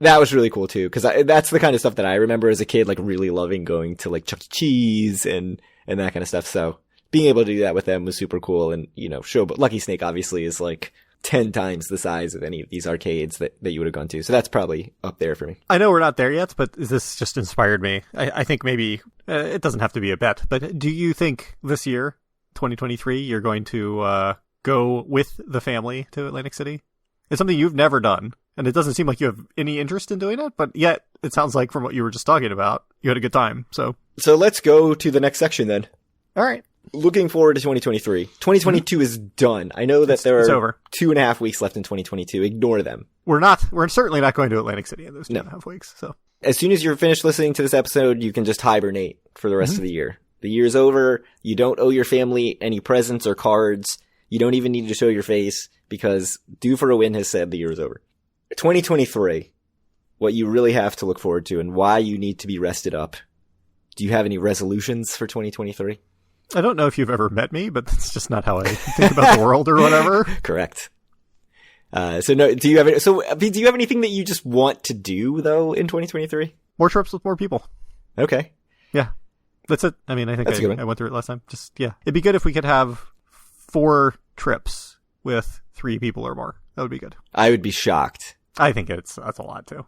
That was really cool too, because that's the kind of stuff that I remember as a kid, like really loving going to like Chuck E. Cheese and that kind of stuff. So being able to do that with them was super cool. And, Showboat, Lucky Snake obviously is like 10 times the size of any of these arcades that you would have gone to. So that's probably up there for me. I know we're not there yet, but this just inspired me. I think maybe it doesn't have to be a bet, but do you think this year, 2023, you're going to go with the family to Atlantic City? It's something you've never done, and it doesn't seem like you have any interest in doing it, but yet it sounds like from what you were just talking about, you had a good time. So let's go to the next section then. All right. Looking forward to 2023. 2022 is done. I know that there are over. 2.5 weeks left in 2022. Ignore them. We're certainly not going to Atlantic City in those 2.5 weeks. So as soon as you're finished listening to this episode, you can just hibernate for the rest of the year. The year's over. You don't owe your family any presents or cards. You don't even need to show your face, because Due for a Win has said the year is over. 2023, what you really have to look forward to and why you need to be rested up. Do you have any resolutions for 2023? I don't know if you've ever met me, but that's just not how I think about the world or whatever. Correct. Do you have anything that you just want to do though in 2023? More trips with more people. Okay. Yeah. That's it. I mean, I think I went through it last time. It'd be good if we could have 4 trips with 3 people or more. That would be good. I would be shocked. I think that's a lot too.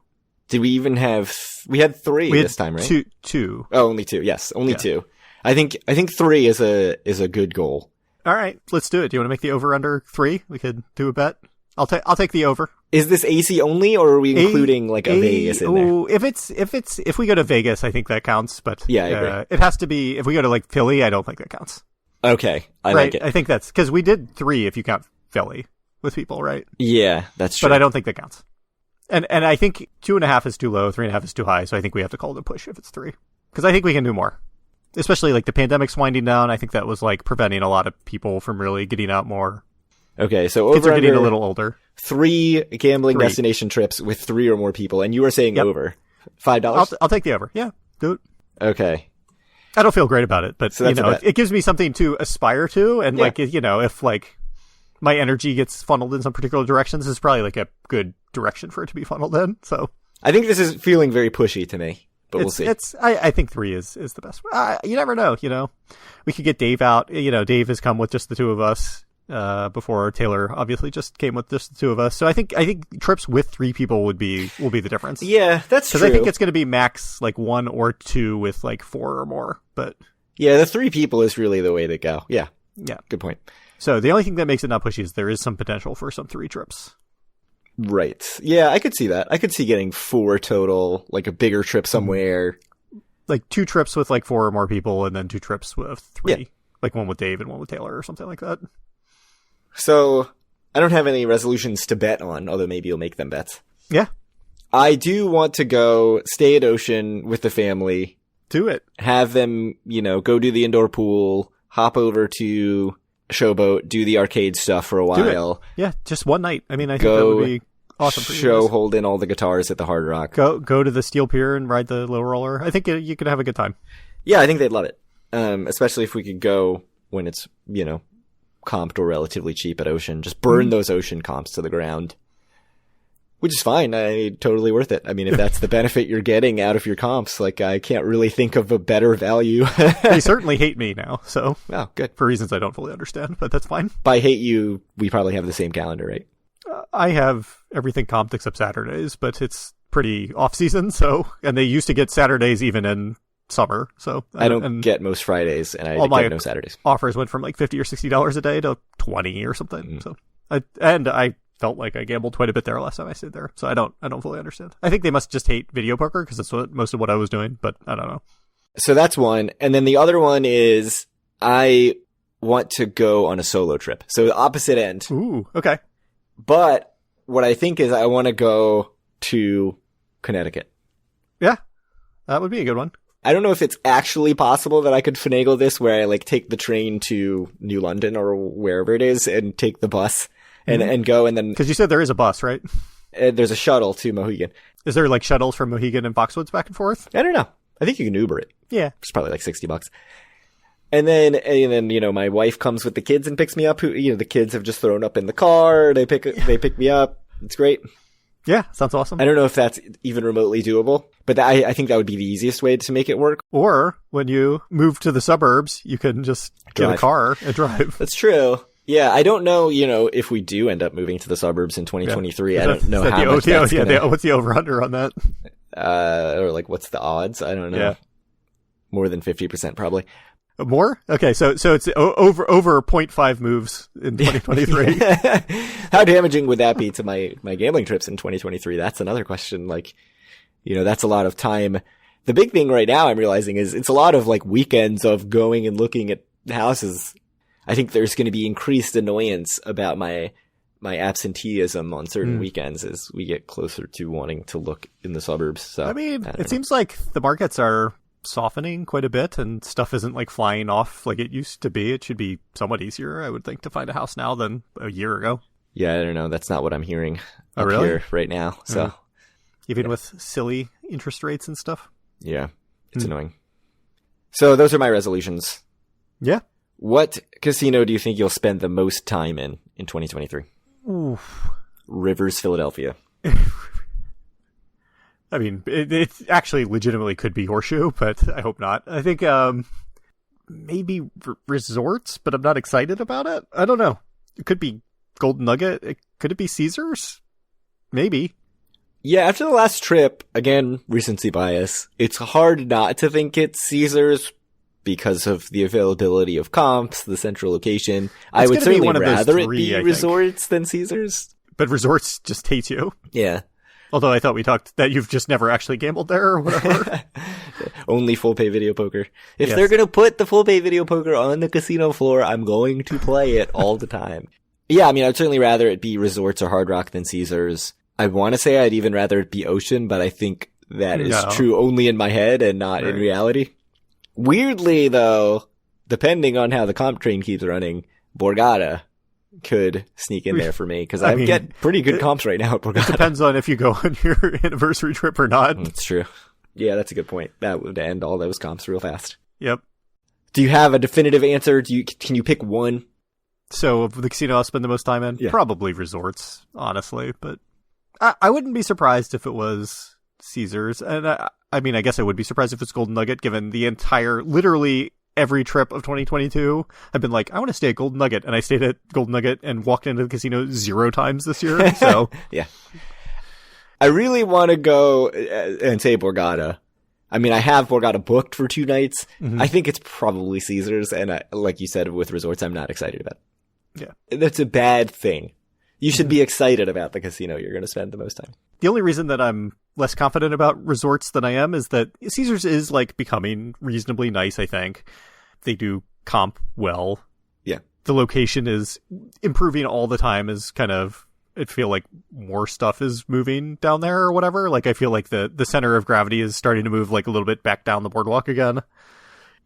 Did we even have, we had 3 this time, right? Two. Oh, only 2. Yes. Only 2. I think 3 is a good goal. All right. Let's do it. Do you want to make the over under 3? We could do a bet. I'll take the over. Is this AC only, or are we including like a Vegas in there? If we go to Vegas, I think that counts. But yeah, I agree. It has to be, if we go to like Philly, I don't think that counts. Okay. I like it. I think that's because we did 3 if you count Philly with people, right? Yeah, that's true. But I don't think that counts. And I think 2.5 is too low, 3.5 is too high. So I think we have to call it a push if it's 3, because I think we can do more. Especially like the pandemic's winding down. I think that was like preventing a lot of people from really getting out more. Okay, so kids are getting a little older. 3 gambling destination trips with 3 or more people, and you were saying over $5. I'll take the over. Yeah, do it. Okay. I don't feel great about it, but so it gives me something to aspire to, and like if like my energy gets funneled in some particular directions, this is probably like a good direction for it to be funneled in. So I think this is feeling very pushy to me. But we'll see. I think 3 is the best. You never know, We could get Dave out. Dave has come with just the 2 of us before. Taylor obviously just came with just the 2 of us. So I think trips with 3 people will be the difference. Yeah, that's true. Because I think it's going to be max like 1 or 2 with like 4 or more. But yeah, the 3 people is really the way to go. Yeah. Good point. So the only thing that makes it not pushy is there is some potential for some 3 trips. Right. Yeah, I could see that. I could see getting 4 total, like a bigger trip somewhere. like 2 trips with like 4 or more people, and then 2 trips with 3. Yeah. Like one with Dave and one with Taylor or something like that. So I don't have any resolutions to bet on, although maybe you'll make them bets. Yeah. I do want to go stay at Ocean with the family. Do it. Have them, go do the indoor pool, hop over to Showboat, do the arcade stuff for a while. Yeah, just one night. I mean, I think that would be awesome for you guys. Hold in all the guitars at the Hard Rock. Go to the Steel Pier and ride the low roller. I think you could have a good time. Yeah, I think they'd love it. Especially if we could go when it's, comped or relatively cheap at Ocean. Just burn those Ocean comps to the ground. Which is fine. Totally worth it. I mean, if that's the benefit you're getting out of your comps, like, I can't really think of a better value. They certainly hate me now, so. Oh, good. For reasons I don't fully understand, but that's fine. By hate you, we probably have the same calendar, right? I have everything comped except Saturdays, but it's pretty off-season, so. And they used to get Saturdays even in summer, so. I don't get most Fridays, and I get no Saturdays. Offers went from like $50 or $60 a day to $20 or something, so. I felt like I gambled quite a bit there last time I stayed there, so I don't fully understand. I think they must just hate video poker because that's most of what I was doing, but I don't know. So that's one, and then the other one is I want to go on a solo trip. So the opposite end. Ooh, okay. But what I think is I want to go to Connecticut. Yeah, that would be a good one. I don't know if it's actually possible that I could finagle this where I like take the train to New London or wherever it is and take the bus and go, and then... Because you said there is a bus, right? There's a shuttle to Mohegan. Is there like shuttles from Mohegan and Foxwoods back and forth? I don't know. I think you can Uber it. Yeah. It's probably like $60. And then, my wife comes with the kids and picks me up. The kids have just thrown up in the car. They pick me up. It's great. Yeah, sounds awesome. I don't know if that's even remotely doable, but I think that would be the easiest way to make it work. Or when you move to the suburbs, you can just get a car and drive. That's true. Yeah, I don't know, if we do end up moving to the suburbs in 2023. Yeah. I don't know how much that's gonna... What's the over-under on that? Or like, what's the odds? I don't know. Yeah. More than 50% probably. More? Okay, so it's over 0.5 moves in 2023. How damaging would that be to my gambling trips in 2023? That's another question. Like, that's a lot of time. The big thing right now I'm realizing is it's a lot of like weekends of going and looking at houses. I think there's going to be increased annoyance about my absenteeism on certain weekends as we get closer to wanting to look in the suburbs. So I mean, it seems like the markets are softening quite a bit and stuff isn't like flying off like it used to be. It should be somewhat easier, I would think, to find a house now than a year ago. Yeah, I don't know. That's not what I'm hearing up really? here right now. So even with silly interest rates and stuff. Yeah, it's annoying. So those are my resolutions. Yeah. What casino do you think you'll spend the most time in 2023? Oof. Rivers, Philadelphia. I mean, it actually legitimately could be Horseshoe, but I hope not. I think maybe resorts, but I'm not excited about it. I don't know. It could be Golden Nugget. Could it be Caesars? Maybe. Yeah, after the last trip, again, recency bias, it's hard not to think it's Caesars because of the availability of comps, the central location. I would certainly rather it be resorts than Caesars. But resorts just hate you. Yeah. Although I thought we talked that you've just never actually gambled there or whatever. Only full pay video poker. If they're going to put the full pay video poker on the casino floor, I'm going to play it all the time. Yeah, I mean, I'd certainly rather it be resorts or Hard Rock than Caesars. I want to say I'd even rather it be Ocean, but I think that is true only in my head and not in reality. Weirdly, though, depending on how the comp train keeps running, Borgata could sneak in there for me because I get pretty good comps right now at Borgata. It depends on if you go on your anniversary trip or not. That's true. Yeah, that's a good point. That would end all those comps real fast. Yep. Do you have a definitive answer? Can you pick one? So, of the casino I'll spend the most time in? Yeah. Probably resorts, honestly. But I wouldn't be surprised if it was Caesars. And I mean, I guess I would be surprised if it's Golden Nugget, given the entire, literally every trip of 2022. I've been like, I want to stay at Golden Nugget. And I stayed at Golden Nugget and walked into the casino 0 times this year. So, yeah. I really want to go and say Borgata. I mean, I have Borgata booked for 2 nights. Mm-hmm. I think it's probably Caesars. And like you said, with resorts, I'm not excited about it. Yeah. That's a bad thing. You should be excited about the casino you're going to spend the most time. The only reason that I'm less confident about resorts than I am is that Caesars is like becoming reasonably nice, I think. They do comp well. Yeah. The location is improving all the time, is kind of, I feel like more stuff is moving down there or whatever. Like I feel like the center of gravity is starting to move like a little bit back down the boardwalk again.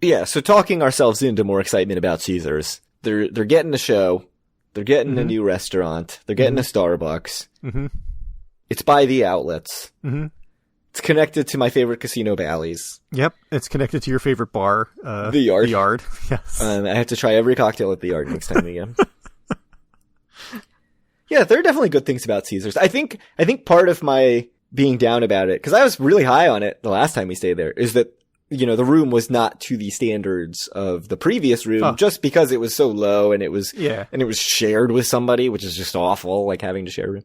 Yeah, so talking ourselves into more excitement about Caesars. They're getting a show. They're getting a new restaurant. They're getting a Starbucks. Mm-hmm. It's by the outlets. Mm-hmm. It's connected to my favorite casino, Bally's. Yep, it's connected to your favorite bar. The Yard. The Yard, yes. I have to try every cocktail at the Yard next time again. Yeah, there are definitely good things about Caesars. I think part of my being down about it, because I was really high on it the last time we stayed there, is that, you know, the room was not to the standards of the previous room, just because it was so low and it was shared with somebody, which is just awful, like having to share a room.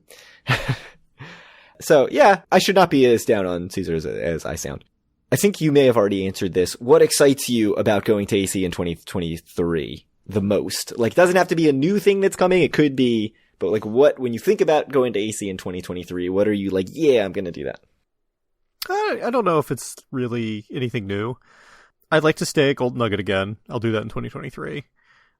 So yeah, I should not be as down on Caesars as I sound. I think you may have already answered this. What excites you about going to AC in 2023 the most? Like, it doesn't have to be a new thing that's coming. It could be, but like when you think about going to AC in 2023, what are you like, yeah, I'm going to do that? I don't know if it's really anything new. I'd like to stay at Golden Nugget again. I'll do that in 2023.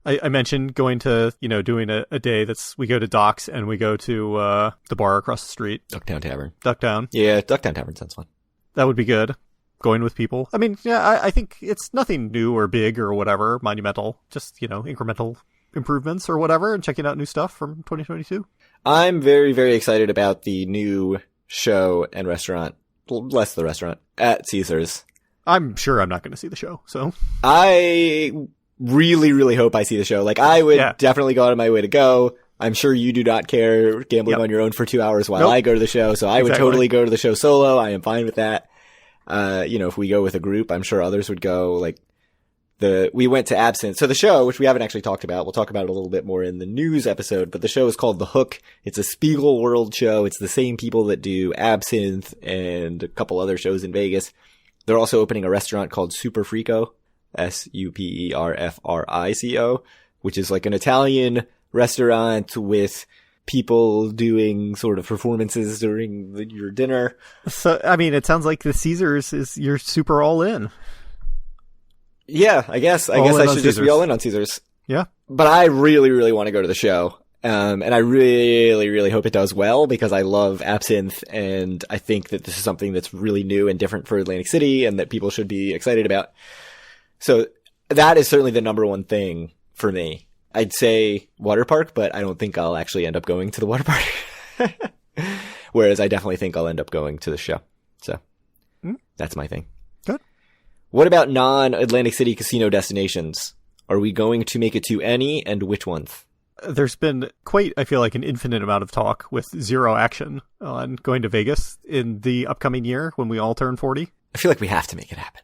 I mentioned going to, doing a day we go to Docks and we go to the bar across the street. Ducktown Tavern. Ducktown. Yeah, Ducktown Tavern sounds fun. That would be good. Going with people. I mean, yeah, I think it's nothing new or big or whatever, monumental. Just, incremental improvements or whatever, and checking out new stuff from 2022. I'm very, very excited about the new show and restaurant, less the restaurant, at Caesars. I'm sure I'm not going to see the show, so. I really, really hope I see the show. Like, I would definitely go out of my way to go. I'm sure you do not care gambling on your own for 2 hours while I go to the show, so I would totally go to the show solo. I am fine with that. If we go with a group, I'm sure others would go. Like, we went to Absinthe. So the show, which we haven't actually talked about, we'll talk about it a little bit more in the news episode, but the show is called The Hook. It's a Spiegel World show. It's the same people that do Absinthe and a couple other shows in Vegas. They're also opening a restaurant called Super Frico, Superfrico, which is like an Italian restaurant with people doing sort of performances during your dinner. So, I mean, it sounds like the Caesars you're super all in. Yeah, I guess I should just be all in on Caesars. Yeah. But I really, really want to go to the show. And I really, really hope it does well, because I love Absinthe, and I think that this is something that's really new and different for Atlantic City and that people should be excited about. So that is certainly the number one thing for me. I'd say water park, but I don't think I'll actually end up going to the water park. Whereas I definitely think I'll end up going to the show. So that's my thing. Good. What about non-Atlantic City casino destinations? Are we going to make it to any, and which ones? There's been quite, I feel like, an infinite amount of talk with zero action on going to Vegas in the upcoming year when we all turn 40. I feel like we have to make it happen.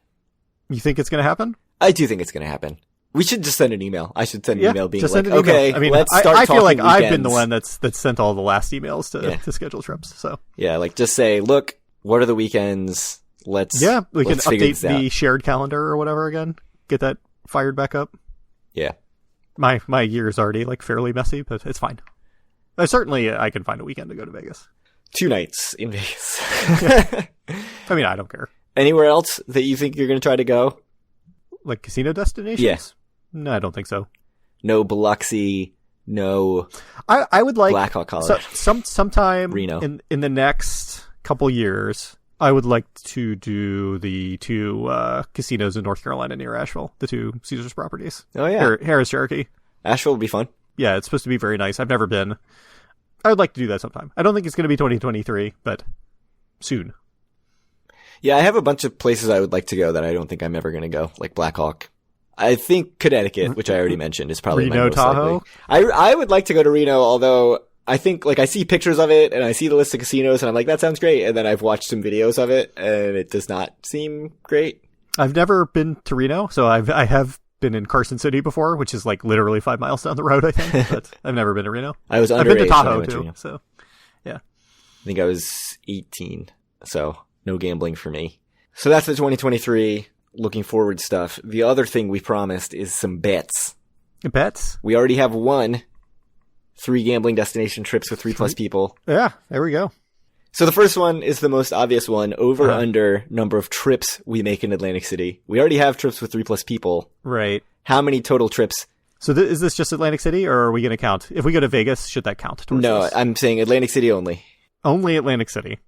You think it's going to happen? I do think it's going to happen. We should just send an email. I should send an email being like, okay, I mean, let's start I feel like weekends. I've been the one that's sent all the last emails to schedule trips. So yeah, like just say, look, what are the weekends? We can update the shared calendar or whatever again. Get that fired back up. Yeah. My year is already like fairly messy, but it's fine. Certainly I can find a weekend to go to Vegas. 2 nights in Vegas. I mean, I don't care. Anywhere else that you think you're going to try to go? Like casino destinations? Yeah. No, I don't think so. No Biloxi, no I would like Blackhawk College. Sometime Reno. in the next couple years, I would like to do the 2 casinos in North Carolina near Asheville, the 2 Caesars properties. Oh, yeah. Harris Cherokee. Asheville would be fun. Yeah, it's supposed to be very nice. I've never been. I would like to do that sometime. I don't think it's going to be 2023, but soon. Yeah, I have a bunch of places I would like to go that I don't think I'm ever going to go, like Blackhawk. I think Connecticut, which I already mentioned, is probably Reno, my most Tahoe. likely. I would like to go to Reno, although I think, like, I see pictures of it and I see the list of casinos and I'm like, that sounds great. And then I've watched some videos of it and it does not seem great. I've never been to Reno, so I have been in Carson City before, which is like literally 5 miles down the road, I think. But I've never been to Reno. I've been to Tahoe too. So, yeah. I think I was 18, so no gambling for me. So that's the 2023 looking forward stuff. The other thing we promised is some bets. Bets? We already have 3 gambling destination trips with 3+ people. Yeah, there we go. So the first one is the most obvious one. Over under number of trips we make in Atlantic City. We already have trips with 3+ people. Right. How many total trips? So is this just Atlantic City, or are we going to count? If we go to Vegas, should that count towards No, this? I'm saying Atlantic City only. Only Atlantic City.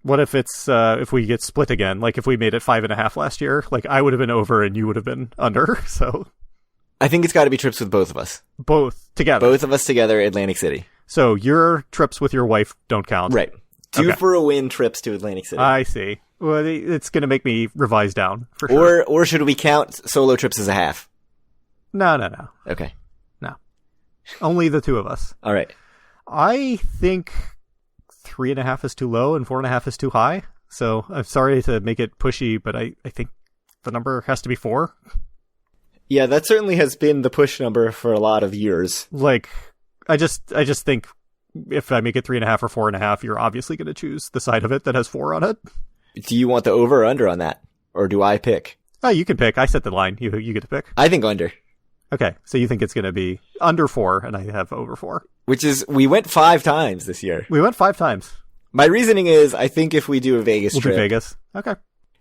What if it's if we get split again? Like if we made it 5.5 last year, like I would have been over and you would have been under. So I think it's got to be trips with both of us. both together. Both of us together, Atlantic City. So your trips with your wife don't count. Right. Two for a win trips to Atlantic City. I see. Well, it's going to make me revise down for sure. Or should we count solo trips as a half? No. Okay. No. Only the two of us. All right. I think 3.5 is too low and 4.5 is too high. So I'm sorry to make it pushy, but I think the number has to be 4. Yeah, that certainly has been the push number for a lot of years. Like, I just think if I make it 3.5 or 4.5, you're obviously going to choose the side of it that has 4 on it. Do you want the over or under on that? Or do I pick? Oh, you can pick. I set the line. You get to pick. I think under. Okay, so you think it's going to be under 4, and I have over 4. Which is, we went 5 times this year. We went 5 times. My reasoning is, I think if we do a Vegas trip... We'll do Vegas. Okay.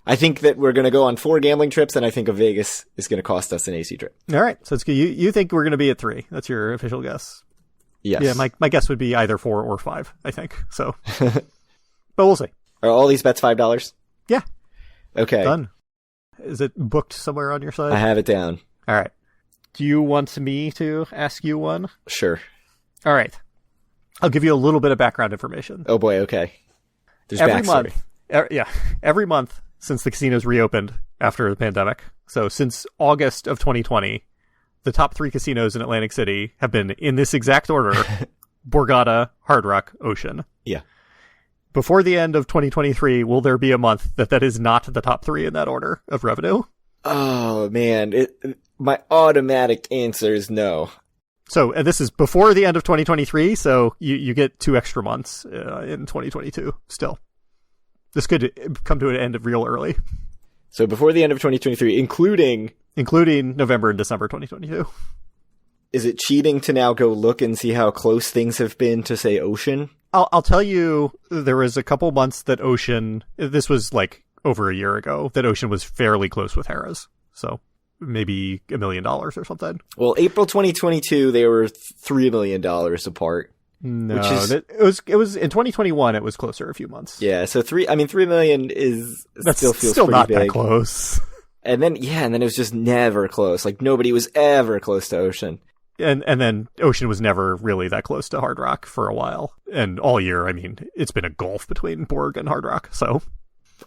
I think that we're going to go on 4 gambling trips, and I think a Vegas is going to cost us an AC trip. All right, so it's good. You think we're going to be at 3. That's your official guess. Yes. Yeah, my guess would be either 4 or 5, I think. So, but we'll see. Are all these bets $5? Yeah. Okay. Done. Is it booked somewhere on your side? I have it down. All right. Do you want me to ask you one? Sure. All right. I'll give you a little bit of background information. Oh boy, okay. There's every backstory. month. Every month since the casinos reopened after the pandemic. So since August of 2020, the top 3 casinos in Atlantic City have been in this exact order: Borgata, Hard Rock, Ocean. Yeah. Before the end of 2023, will there be a month that is not the top 3 in that order of revenue? Oh man, my automatic answer is no. So, and this is before the end of 2023, so you get 2 extra months in 2022 still. This could come to an end real early. So before the end of 2023, including November and December 2022. Is it cheating to now go look and see how close things have been to, say, Ocean? I'll tell you, there was a couple months that Ocean, this was like over a year ago, that Ocean was fairly close with Harrah's. So maybe $1 million or something. Well, April 2022, they were $3 million apart. No, it was in 2021. It was closer a few months. Yeah, so $3 million still feels still pretty not big. that close. And then it was just never close. Like nobody was ever close to Ocean. And then Ocean was never really that close to Hard Rock for a while. And all year, I mean, it's been a gulf between Borg and Hard Rock. So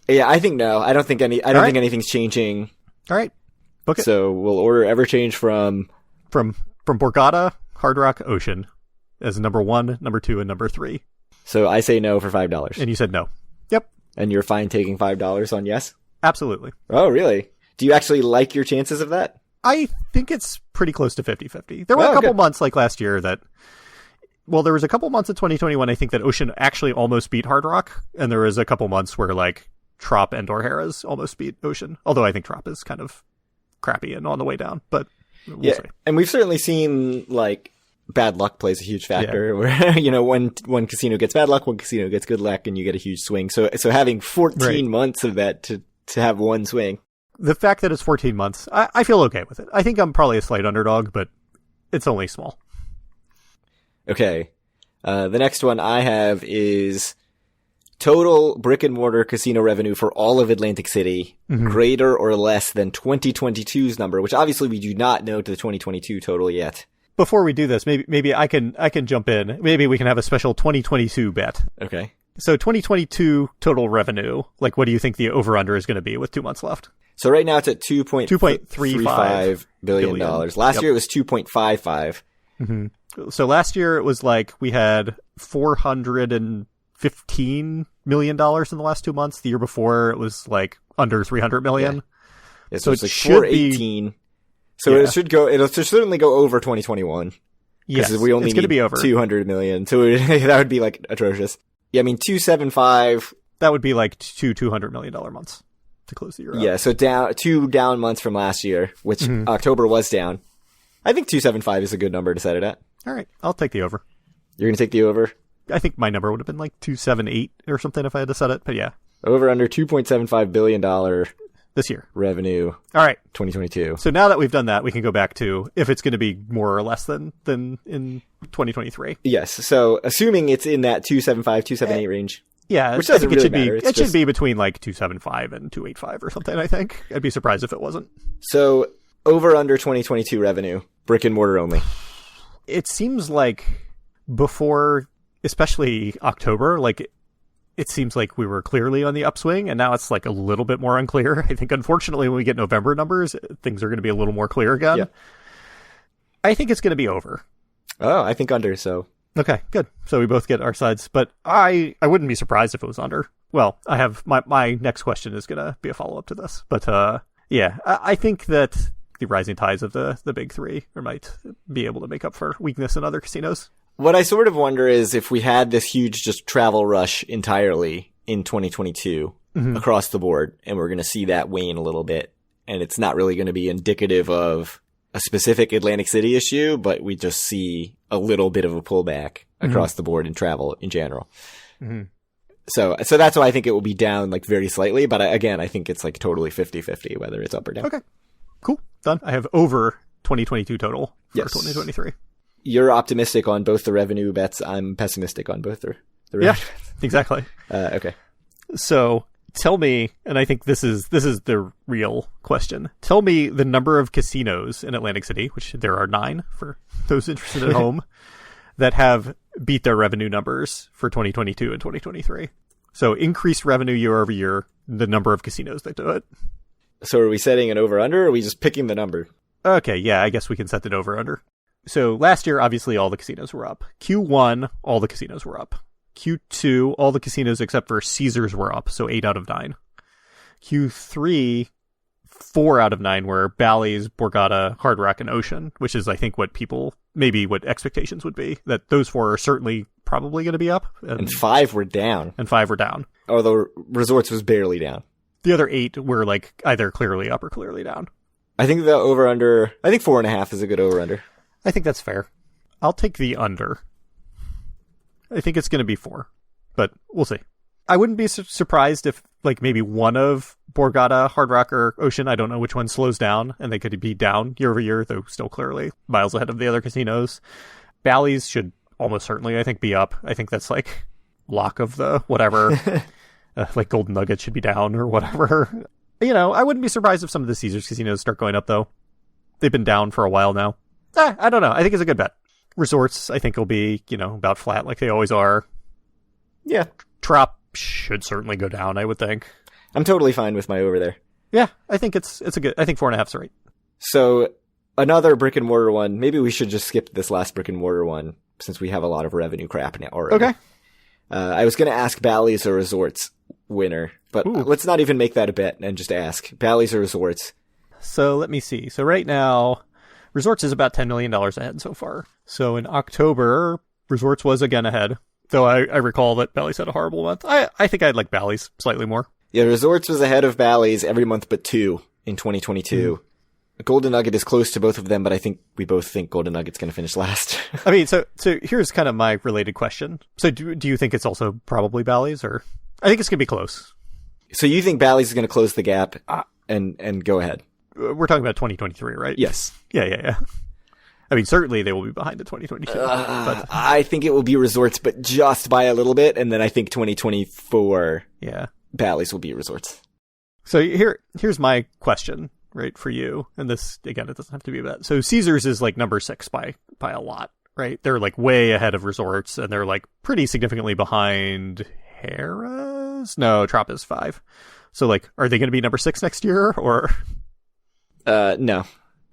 yeah, I think no. I don't think anything's changing. All right, book it. So we'll order Everchange from Borgata, Hard Rock, Ocean as number 1, number 2, and number 3. So I say no for $5. And you said no. Yep. And you're fine taking $5 on yes? Absolutely. Oh, really? Do you actually like your chances of that? I think it's pretty close to 50-50. There were a couple months like last year that... Well, there was a couple months in 2021, I think, that Ocean actually almost beat Hard Rock. And there was a couple months where, like, Trop and or Harrah's almost beat Ocean. Although I think Trop is kind of crappy and on the way down. But we'll see. And we've certainly seen, like... bad luck plays a huge factor where, one casino gets bad luck, one casino gets good luck, and you get a huge swing. So having 14 months of that to have one swing. The fact that it's 14 months, I feel okay with it. I think I'm probably a slight underdog, but it's only small. Okay. The next one I have is total brick and mortar casino revenue for all of Atlantic City, greater or less than 2022's number, which obviously we do not know to the 2022 total yet. Before we do this, maybe I can jump in. Maybe we can have a special 2022 bet. Okay. So 2022 total revenue, like what do you think the over-under is going to be with 2 months left? So right now it's at $2.35 billion. Last year it was 2.55. Mm-hmm. So last year it was like we had $415 million in the last 2 months. The year before it was like under $300 million. Yeah. So it's like 418. So it should go. It'll certainly go over 2021. Yes, we only need be over 200 million. So that would be like atrocious. Yeah, I mean 275. That would be like two $200 million months to close the year out. Yeah, so two down months from last year, which October was down. I think 275 is a good number to set it at. All right, I'll take the over. You're gonna take the over. I think my number would have been like 278 or something if I had to set it. But yeah. Over under $2.75 billion this year. Revenue. All right. 2022. So now that we've done that, we can go back to if it's going to be more or less than in 2023. Yes. So assuming it's in that 275, 278 range. Yeah. Which doesn't really should matter. It should be between like 275 and 285 or something, I think. I'd be surprised if it wasn't. So over under 2022 revenue, brick and mortar only. It seems like before, especially October, like it seems like we were clearly on the upswing, and now it's like a little bit more unclear. I think, unfortunately, when we get November numbers, things are going to be a little more clear again. Yeah. I think it's going to be over. Oh, I think under, so. Okay, good. So we both get our sides, but I wouldn't be surprised if it was under. Well, I have my next question is going to be a follow-up to this, but yeah, I think that the rising tides of the big three might be able to make up for weakness in other casinos. What I sort of wonder is if we had this huge just travel rush entirely in 2022 across the board, and we're going to see that wane a little bit, and it's not really going to be indicative of a specific Atlantic City issue, but we just see a little bit of a pullback across the board in travel in general. So that's why I think it will be down like very slightly, but again, I think it's like totally 50-50 whether it's up or down. Okay, cool, done. I have over 2022 total for 2023. You're optimistic on both the revenue bets. I'm pessimistic on both the revenue bets. Exactly. Okay. So tell me, and I think this is the real question. Tell me the number of casinos in Atlantic City, which there are 9 for those interested at home, that have beat their revenue numbers for 2022 and 2023. So increased revenue year over year, the number of casinos that do it. So are we setting an over-under, or are we just picking the number? Okay, yeah, I guess we can set it over-under. So last year, obviously, all the casinos were up. Q1, all the casinos were up. Q2, all the casinos except for Caesars were up, so 8 out of 9. Q3, 4 out of 9 were Bally's, Borgata, Hard Rock, and Ocean, which is, I think, what expectations would be. That those 4 are certainly probably going to be up. And 5 were down. Although Resorts was barely down. The other 8 were like either clearly up or clearly down. I think the over-under, I think 4.5 is a good over-under. I think that's fair. I'll take the under. I think it's going to be 4, but we'll see. I wouldn't be surprised if like maybe one of Borgata, Hard Rock, or Ocean, I don't know which one, slows down, and they could be down year over year, though still clearly miles ahead of the other casinos. Bally's should almost certainly, I think, be up. I think that's like lock of the whatever. Like Golden Nugget should be down or whatever. You know, I wouldn't be surprised if some of the Caesars casinos start going up, though. They've been down for a while now. I don't know. I think it's a good bet. Resorts, I think, will be, about flat like they always are. Yeah. Trop should certainly go down, I would think. I'm totally fine with my over there. Yeah, I think it's a good. I think 4.5's right. So another brick and mortar one. Maybe we should just skip this last brick and mortar one since we have a lot of revenue crap now already. Okay. I was going to ask Bally's or Resorts winner, but let's not even make that a bet and just ask Bally's or Resorts. So let me see. So right now, Resorts is about $10 million ahead so far. So in October, Resorts was again ahead. Though I recall that Bally's had a horrible month. I think I'd like Bally's slightly more. Yeah, Resorts was ahead of Bally's every month but 2 in 2022. Golden Nugget is close to both of them, but I think we both think Golden Nugget's going to finish last. I mean, so here's kind of my related question. So do you think it's also probably Bally's, or I think it's going to be close? So you think Bally's is going to close the gap and go ahead? We're talking about 2023, right? Yes. Yeah. I mean, certainly they will be behind in 2022. But I think it will be Resorts, but just by a little bit, and then I think 2024, Bally's will be Resorts. So here's my question, right, for you, and this, again, it doesn't have to be a bet. So Caesars is like number 6 by a lot, right? They're like way ahead of Resorts, and they're like pretty significantly behind Harrah's? No, Trop is 5. So like, are they going to be number 6 next year, or? No.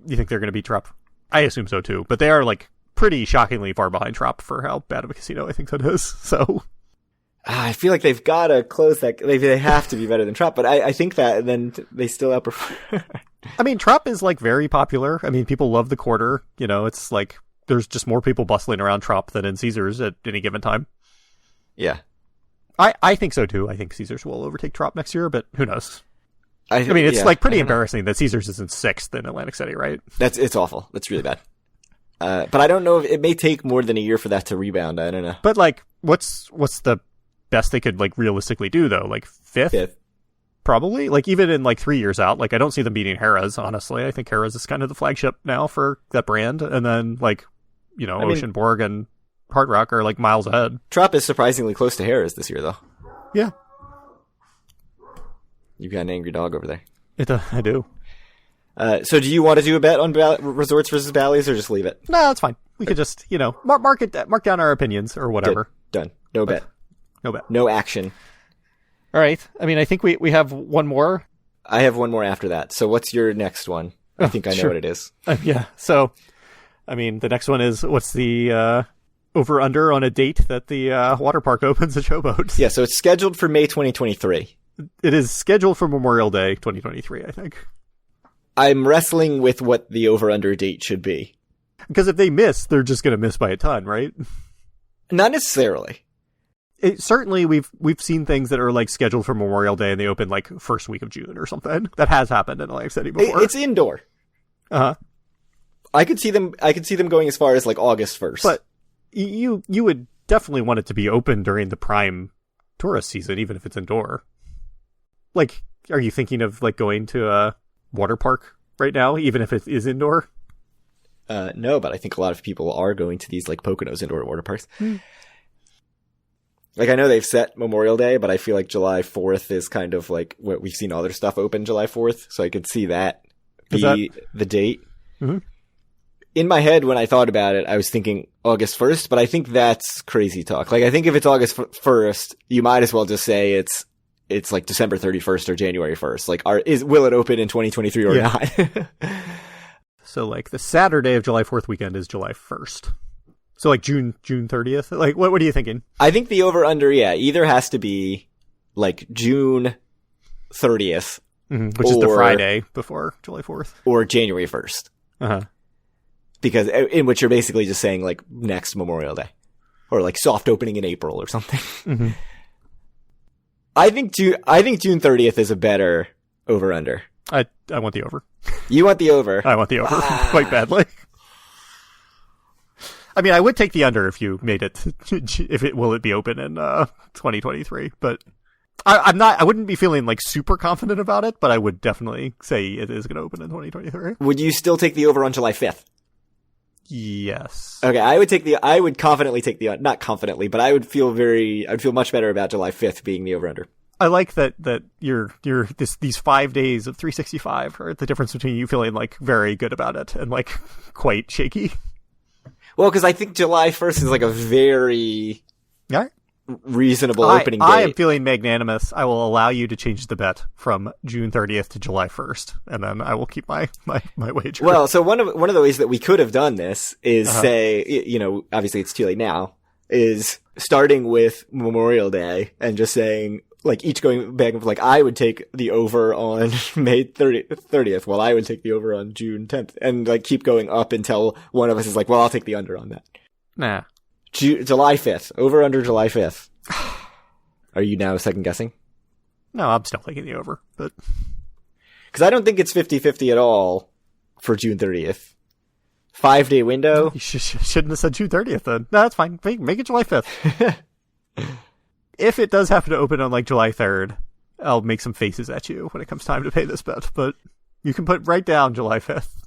You think they're going to be Trop? I assume so too, but they are like pretty shockingly far behind Trop for how bad of a casino I think that is. So I feel like they've got to close that. They have to be better than Trop, but I think that then they still outperform. I mean, Trop is like very popular. I mean, people love the quarter. It's like there's just more people bustling around Trop than in Caesars at any given time. Yeah. I think so too. I think Caesars will overtake Trop next year, but who knows? I mean, it's like pretty embarrassing that Caesars isn't 6th in Atlantic City, right? It's awful. That's really bad. But I don't know if it may take more than a year for that to rebound. I don't know. But like what's the best they could, like, realistically do, though? Like, fifth? Probably. Like, even in, like, 3 years out, like, I don't see them beating Harrah's, honestly. I think Harrah's is kind of the flagship now for that brand. And then, like, you know, Oceanborg and Hard Rock are, like, miles ahead. Trop is surprisingly close to Harrah's this year, though. Yeah. You've got an angry dog over there. I do. So do you want to do a bet on Resorts versus Bally's, or just leave it? No, that's fine. We could just, you know, mark down our opinions or whatever. Done. No bet. No bet. No action. All right. I mean, I think we have one more. I have one more after that. So what's your next one? I think I know what it is. Yeah. So, I mean, the next one is, what's the over-under on a date that the water park opens at Showboat? Yeah, so it's scheduled for May 2023. It is scheduled for Memorial Day 2023, I think. I'm wrestling with what the over-under date should be. Because if they miss, they're just going to miss by a ton, right? Not necessarily. Certainly, we've seen things that are, like, scheduled for Memorial Day and they open, like, first week of June or something. That has happened in Atlantic City before. It's indoor. Uh-huh. I could see them going as far as, like, August 1st. But you would definitely want it to be open during the prime tourist season, even if it's indoor. Like, are you thinking of, like, going to a water park right now, even if it is indoor? No, but I think a lot of people are going to these, like, Poconos indoor water parks. Like, I know they've set Memorial Day, but I feel like July 4th is kind of like what we've seen other stuff open July 4th, so I could see that be the date. Mm-hmm. In my head, when I thought about it, I was thinking August 1st, but I think that's crazy talk. Like, I think if it's August 1st, you might as well just say it's like December 31st or January 1st. Like, will it open in 2023 or not? So, like, the Saturday of July 4th weekend is July 1st. So, like, June 30th? Like, what are you thinking? I think the over-under, either has to be, like, June 30th. Mm-hmm, which is the Friday before July 4th. Or January 1st. Uh-huh. Because, in which you're basically just saying, like, next Memorial Day. Or, like, soft opening in April or something. Mm-hmm. I think June 30th is a better over-under. I want the over. You want the over? I want the over quite badly. I mean, I would take the under if you made it. Will it be open in 2023? But I wouldn't be feeling, like, super confident about it, but I would definitely say it is going to open in 2023. Would you still take the over on July 5th? Yes. Okay, I would confidently take not confidently, but I'd feel much better about July 5th being the over-under. I like that these 5 days of 365 are the difference between you feeling, like, very good about it and, like, quite shaky. Well, because I think July 1st is, like, a very reasonable opening date. I am feeling magnanimous. I will allow you to change the bet from June 30th to July 1st, and then I will keep my wager. Well, so one of the ways that we could have done this is say, you know, obviously it's too late now, is starting with Memorial Day and just saying, like, each going back and like, I would take the over on May 30th, while I would take the over on June 10th, and, like, keep going up until one of us is like, well, I'll take the under on that. Nah. July 5th. Over under July 5th. Are you now second guessing? No, I'm still taking the over, but... Because I don't think it's 50-50 at all for June 30th. 5-day window? You shouldn't have said June 30th then. No, that's fine. Make it July 5th. If it does happen to open on, like, July 3rd, I'll make some faces at you when it comes time to pay this bet, but you can put right down July 5th.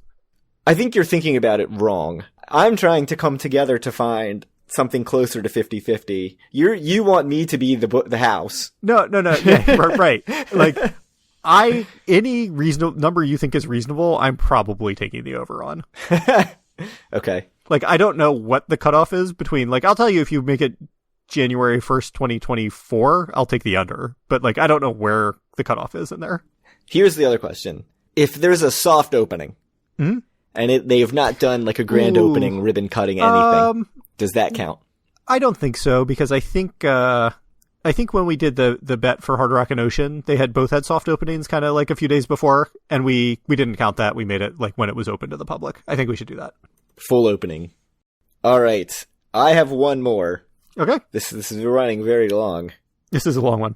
I think you're thinking about it wrong. I'm trying to come together to find something closer to 50-50. You want me to be the house. No. Yeah, right. Like, any reasonable number you think is reasonable, I'm probably taking the over on. Okay. Like, I don't know what the cutoff is between, like, I'll tell you if you make it January 1st, 2024, I'll take the under. But, like, I don't know where the cutoff is in there. Here's the other question. If there's a soft opening, and they have not done, like, a grand opening, ribbon cutting, anything, does that count? I don't think so, because I think when we did the bet for Hard Rock and Ocean, they both had soft openings kind of, like, a few days before, and we didn't count that. We made it, like, when it was open to the public. I think we should do that. Full opening. All right. I have one more. Okay. This is running very long. This is a long one.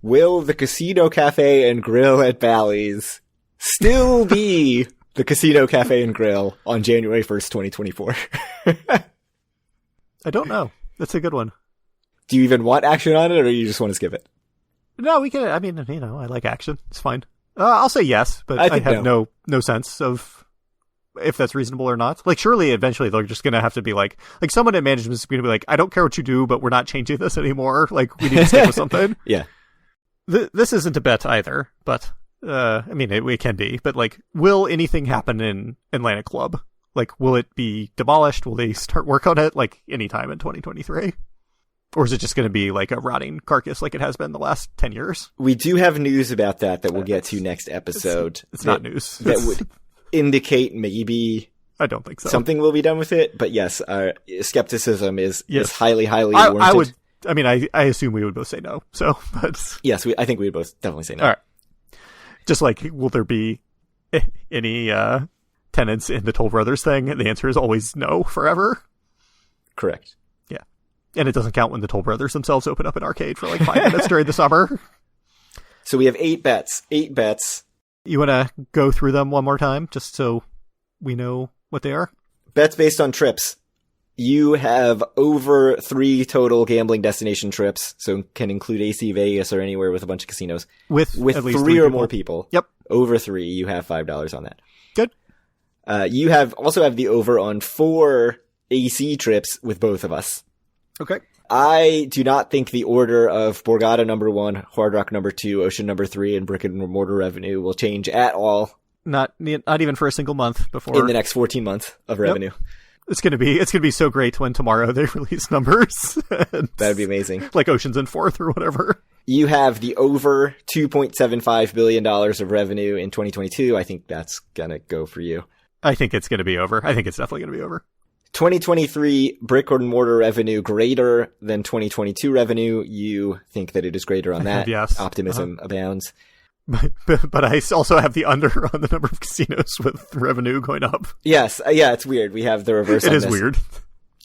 Will the Casino Cafe and Grill at Bally's still be the Casino Cafe and Grill on January 1st, 2024? I don't know. That's a good one. Do you even want action on it, or you just want to skip it? No, we can. I mean, I like action. It's fine. I'll say yes, but I have no sense of if that's reasonable or not. Like, surely eventually they're just going to have to be like someone in management is going to be like, I don't care what you do, but we're not changing this anymore. Like, we need to stick with something. Yeah. This isn't a bet either, but I mean, it can be. But like, will anything happen in Atlantic Club? Like, will it be demolished? Will they start work on it like anytime in 2023? Or is it just going to be like a rotting carcass like it has been the last 10 years? We do have news about that we'll get to next episode. It's not news. That would indicate maybe I don't think so. Something will be done with it. But yes, our skepticism is highly, highly warranted. I assume we would both say no. So, but yes, I think we would both definitely say no. All right. Just like, will there be any tenants in the Toll Brothers thing? The answer is always no forever. Correct. And it doesn't count when the Toll Brothers themselves open up an arcade for like 5 minutes during the summer. So we have 8 bets. 8 bets. You want to go through them one more time, just so we know what they are? Bets based on trips. You have over 3 total gambling destination trips, so can include AC Vegas or anywhere with a bunch of casinos. With at least 3 or more people. Yep. Over 3, you have $5 on that. Good. You also have the over on 4 AC trips with both of us. Okay. I do not think the order of Borgata number 1, Hard Rock number 2, Ocean number 3, and brick and mortar revenue will change at all. Not even for a single month before. In the next 14 months of revenue. Yep. It's gonna be so great when tomorrow they release numbers. That'd be amazing. Like Ocean's in 4th or whatever. You have the over $2.75 billion of revenue in 2022. I think that's gonna go for you. I think it's gonna be over. I think it's definitely gonna be over. 2023 brick and mortar revenue greater than 2022 revenue. You think that it is greater on that. Yes. Optimism abounds. But I also have the under on the number of casinos with revenue going up. Yes. Yeah, it's weird. We have the reverse on this. It is weird.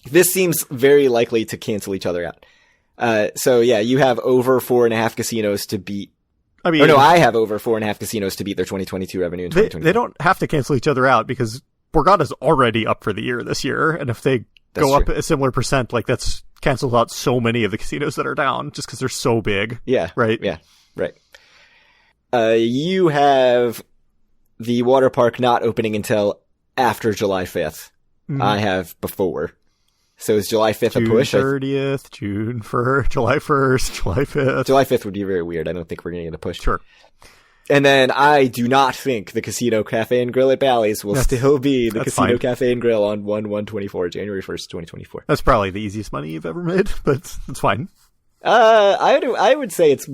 This seems very likely to cancel each other out. So yeah, you have over 4.5 casinos to beat. I have over 4.5 casinos to beat their 2022 revenue in 2023. They don't have to cancel each other out because Borgata's already up for the year this year, and if they go up a similar percent, like that's cancels out so many of the casinos that are down just because they're so big. Yeah. Right? Yeah. Right. You have the water park not opening until after July 5th. Mm-hmm. I have before. So is July 5th a push? June 30th, June 1st, July 1st, July 5th. July 5th would be very weird. I don't think we're going to get a push. Sure. And then I do not think the Casino Cafe and Grill at Bally's will still be the Casino Cafe and Grill on 1/1/24, January 1st, 2024. That's probably the easiest money you've ever made, but it's fine. I would say it's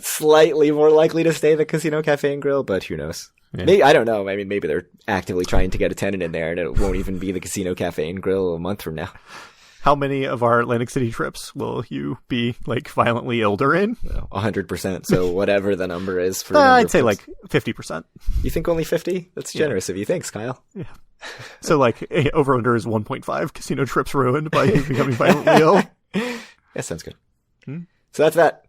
slightly more likely to stay the Casino Cafe and Grill, but who knows? Yeah. Maybe, I don't know. I mean, maybe they're actively trying to get a tenant in there, and it won't even be the Casino Cafe and Grill a month from now. How many of our Atlantic City trips will you be like violently ill during? 100%. So whatever the number is for. I'd say like 50%. You think only 50? That's generous of you. Thanks, Kyle. Yeah. So like over under is 1.5 casino trips ruined by you becoming violently ill. That sounds good. So that's that.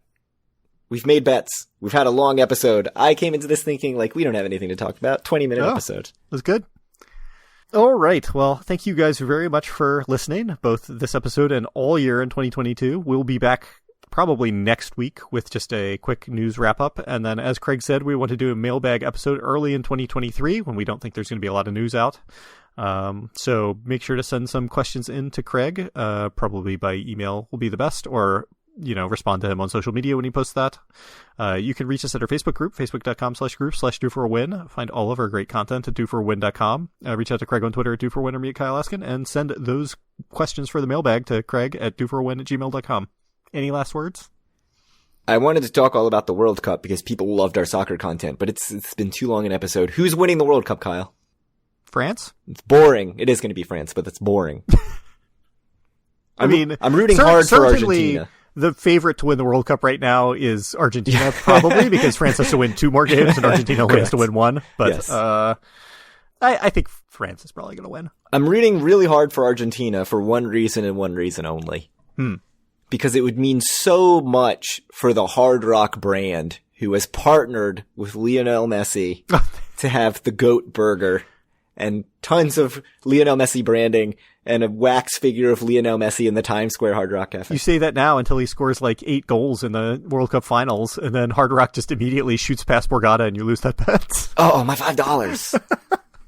We've made bets. We've had a long episode. I came into this thinking like we don't have anything to talk about. 20-minute episode. That's good. All right. Well, thank you guys very much for listening, both this episode and all year in 2022. We'll be back probably next week with just a quick news wrap up. And then, as Craig said, we want to do a mailbag episode early in 2023 when we don't think there's going to be a lot of news out. So make sure to send some questions in to Craig. Probably by email will be the best, or respond to him on social media when he posts that. You can reach us at our Facebook group, facebook.com/group/doforwin. Find all of our great content at doforwin.com. Reach out to Craig on Twitter at doforwin or me at Kyle Askin, and send those questions for the mailbag to Craig at doforwin@gmail.com. Any last words? I wanted to talk all about the World Cup because people loved our soccer content, but it's been too long an episode. Who's winning the World Cup, Kyle? France? It's boring. It is going to be France, but it's boring. I'm rooting hard for Argentina. The favorite to win the World Cup right now is Argentina, probably, because France has to win 2 more games and Argentina only has to win 1. But yes. I think France is probably going to win. I'm rooting really hard for Argentina for one reason and one reason only. Because it would mean so much for the Hard Rock brand, who has partnered with Lionel Messi to have the GOAT burger and tons of Lionel Messi branding and a wax figure of Lionel Messi in the Times Square Hard Rock Cafe. You say that now until he scores like 8 goals in the World Cup finals, and then Hard Rock just immediately shoots past Borgata and you lose that bet. Oh, my $5.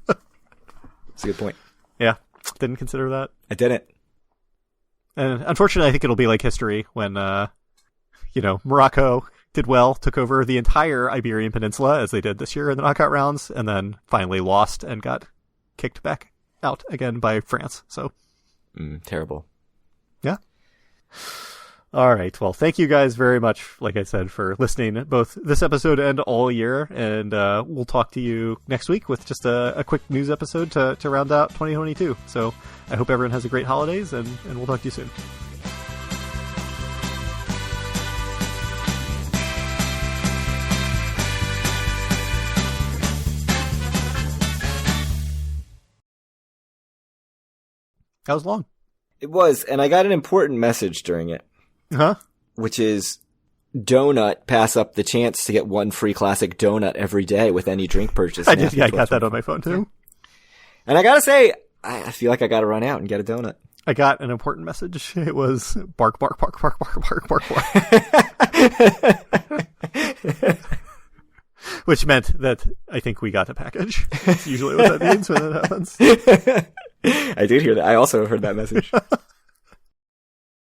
That's a good point. Yeah, didn't consider that. I didn't. And unfortunately, I think it'll be like history when, Morocco did well, took over the entire Iberian Peninsula as they did this year in the knockout rounds, and then finally lost and got kicked back out again by France. So terrible. Yeah. All right. Well, thank you guys very much, like I said, for listening both this episode and all year. And we'll talk to you next week with just a quick news episode to round out 2022. So I hope everyone has a great holidays, and we'll talk to you soon. That was long. It was, and I got an important message during it. Huh? Which is, donut pass up the chance to get one free classic donut every day with any drink purchase. I got that on my phone too. And I gotta say, I feel like I gotta run out and get a donut. I got an important message. It was bark, bark, bark, bark, bark, bark, bark, bark. Which meant that I think we got a package. That's usually what that means when it happens. I did hear that. I also heard that message.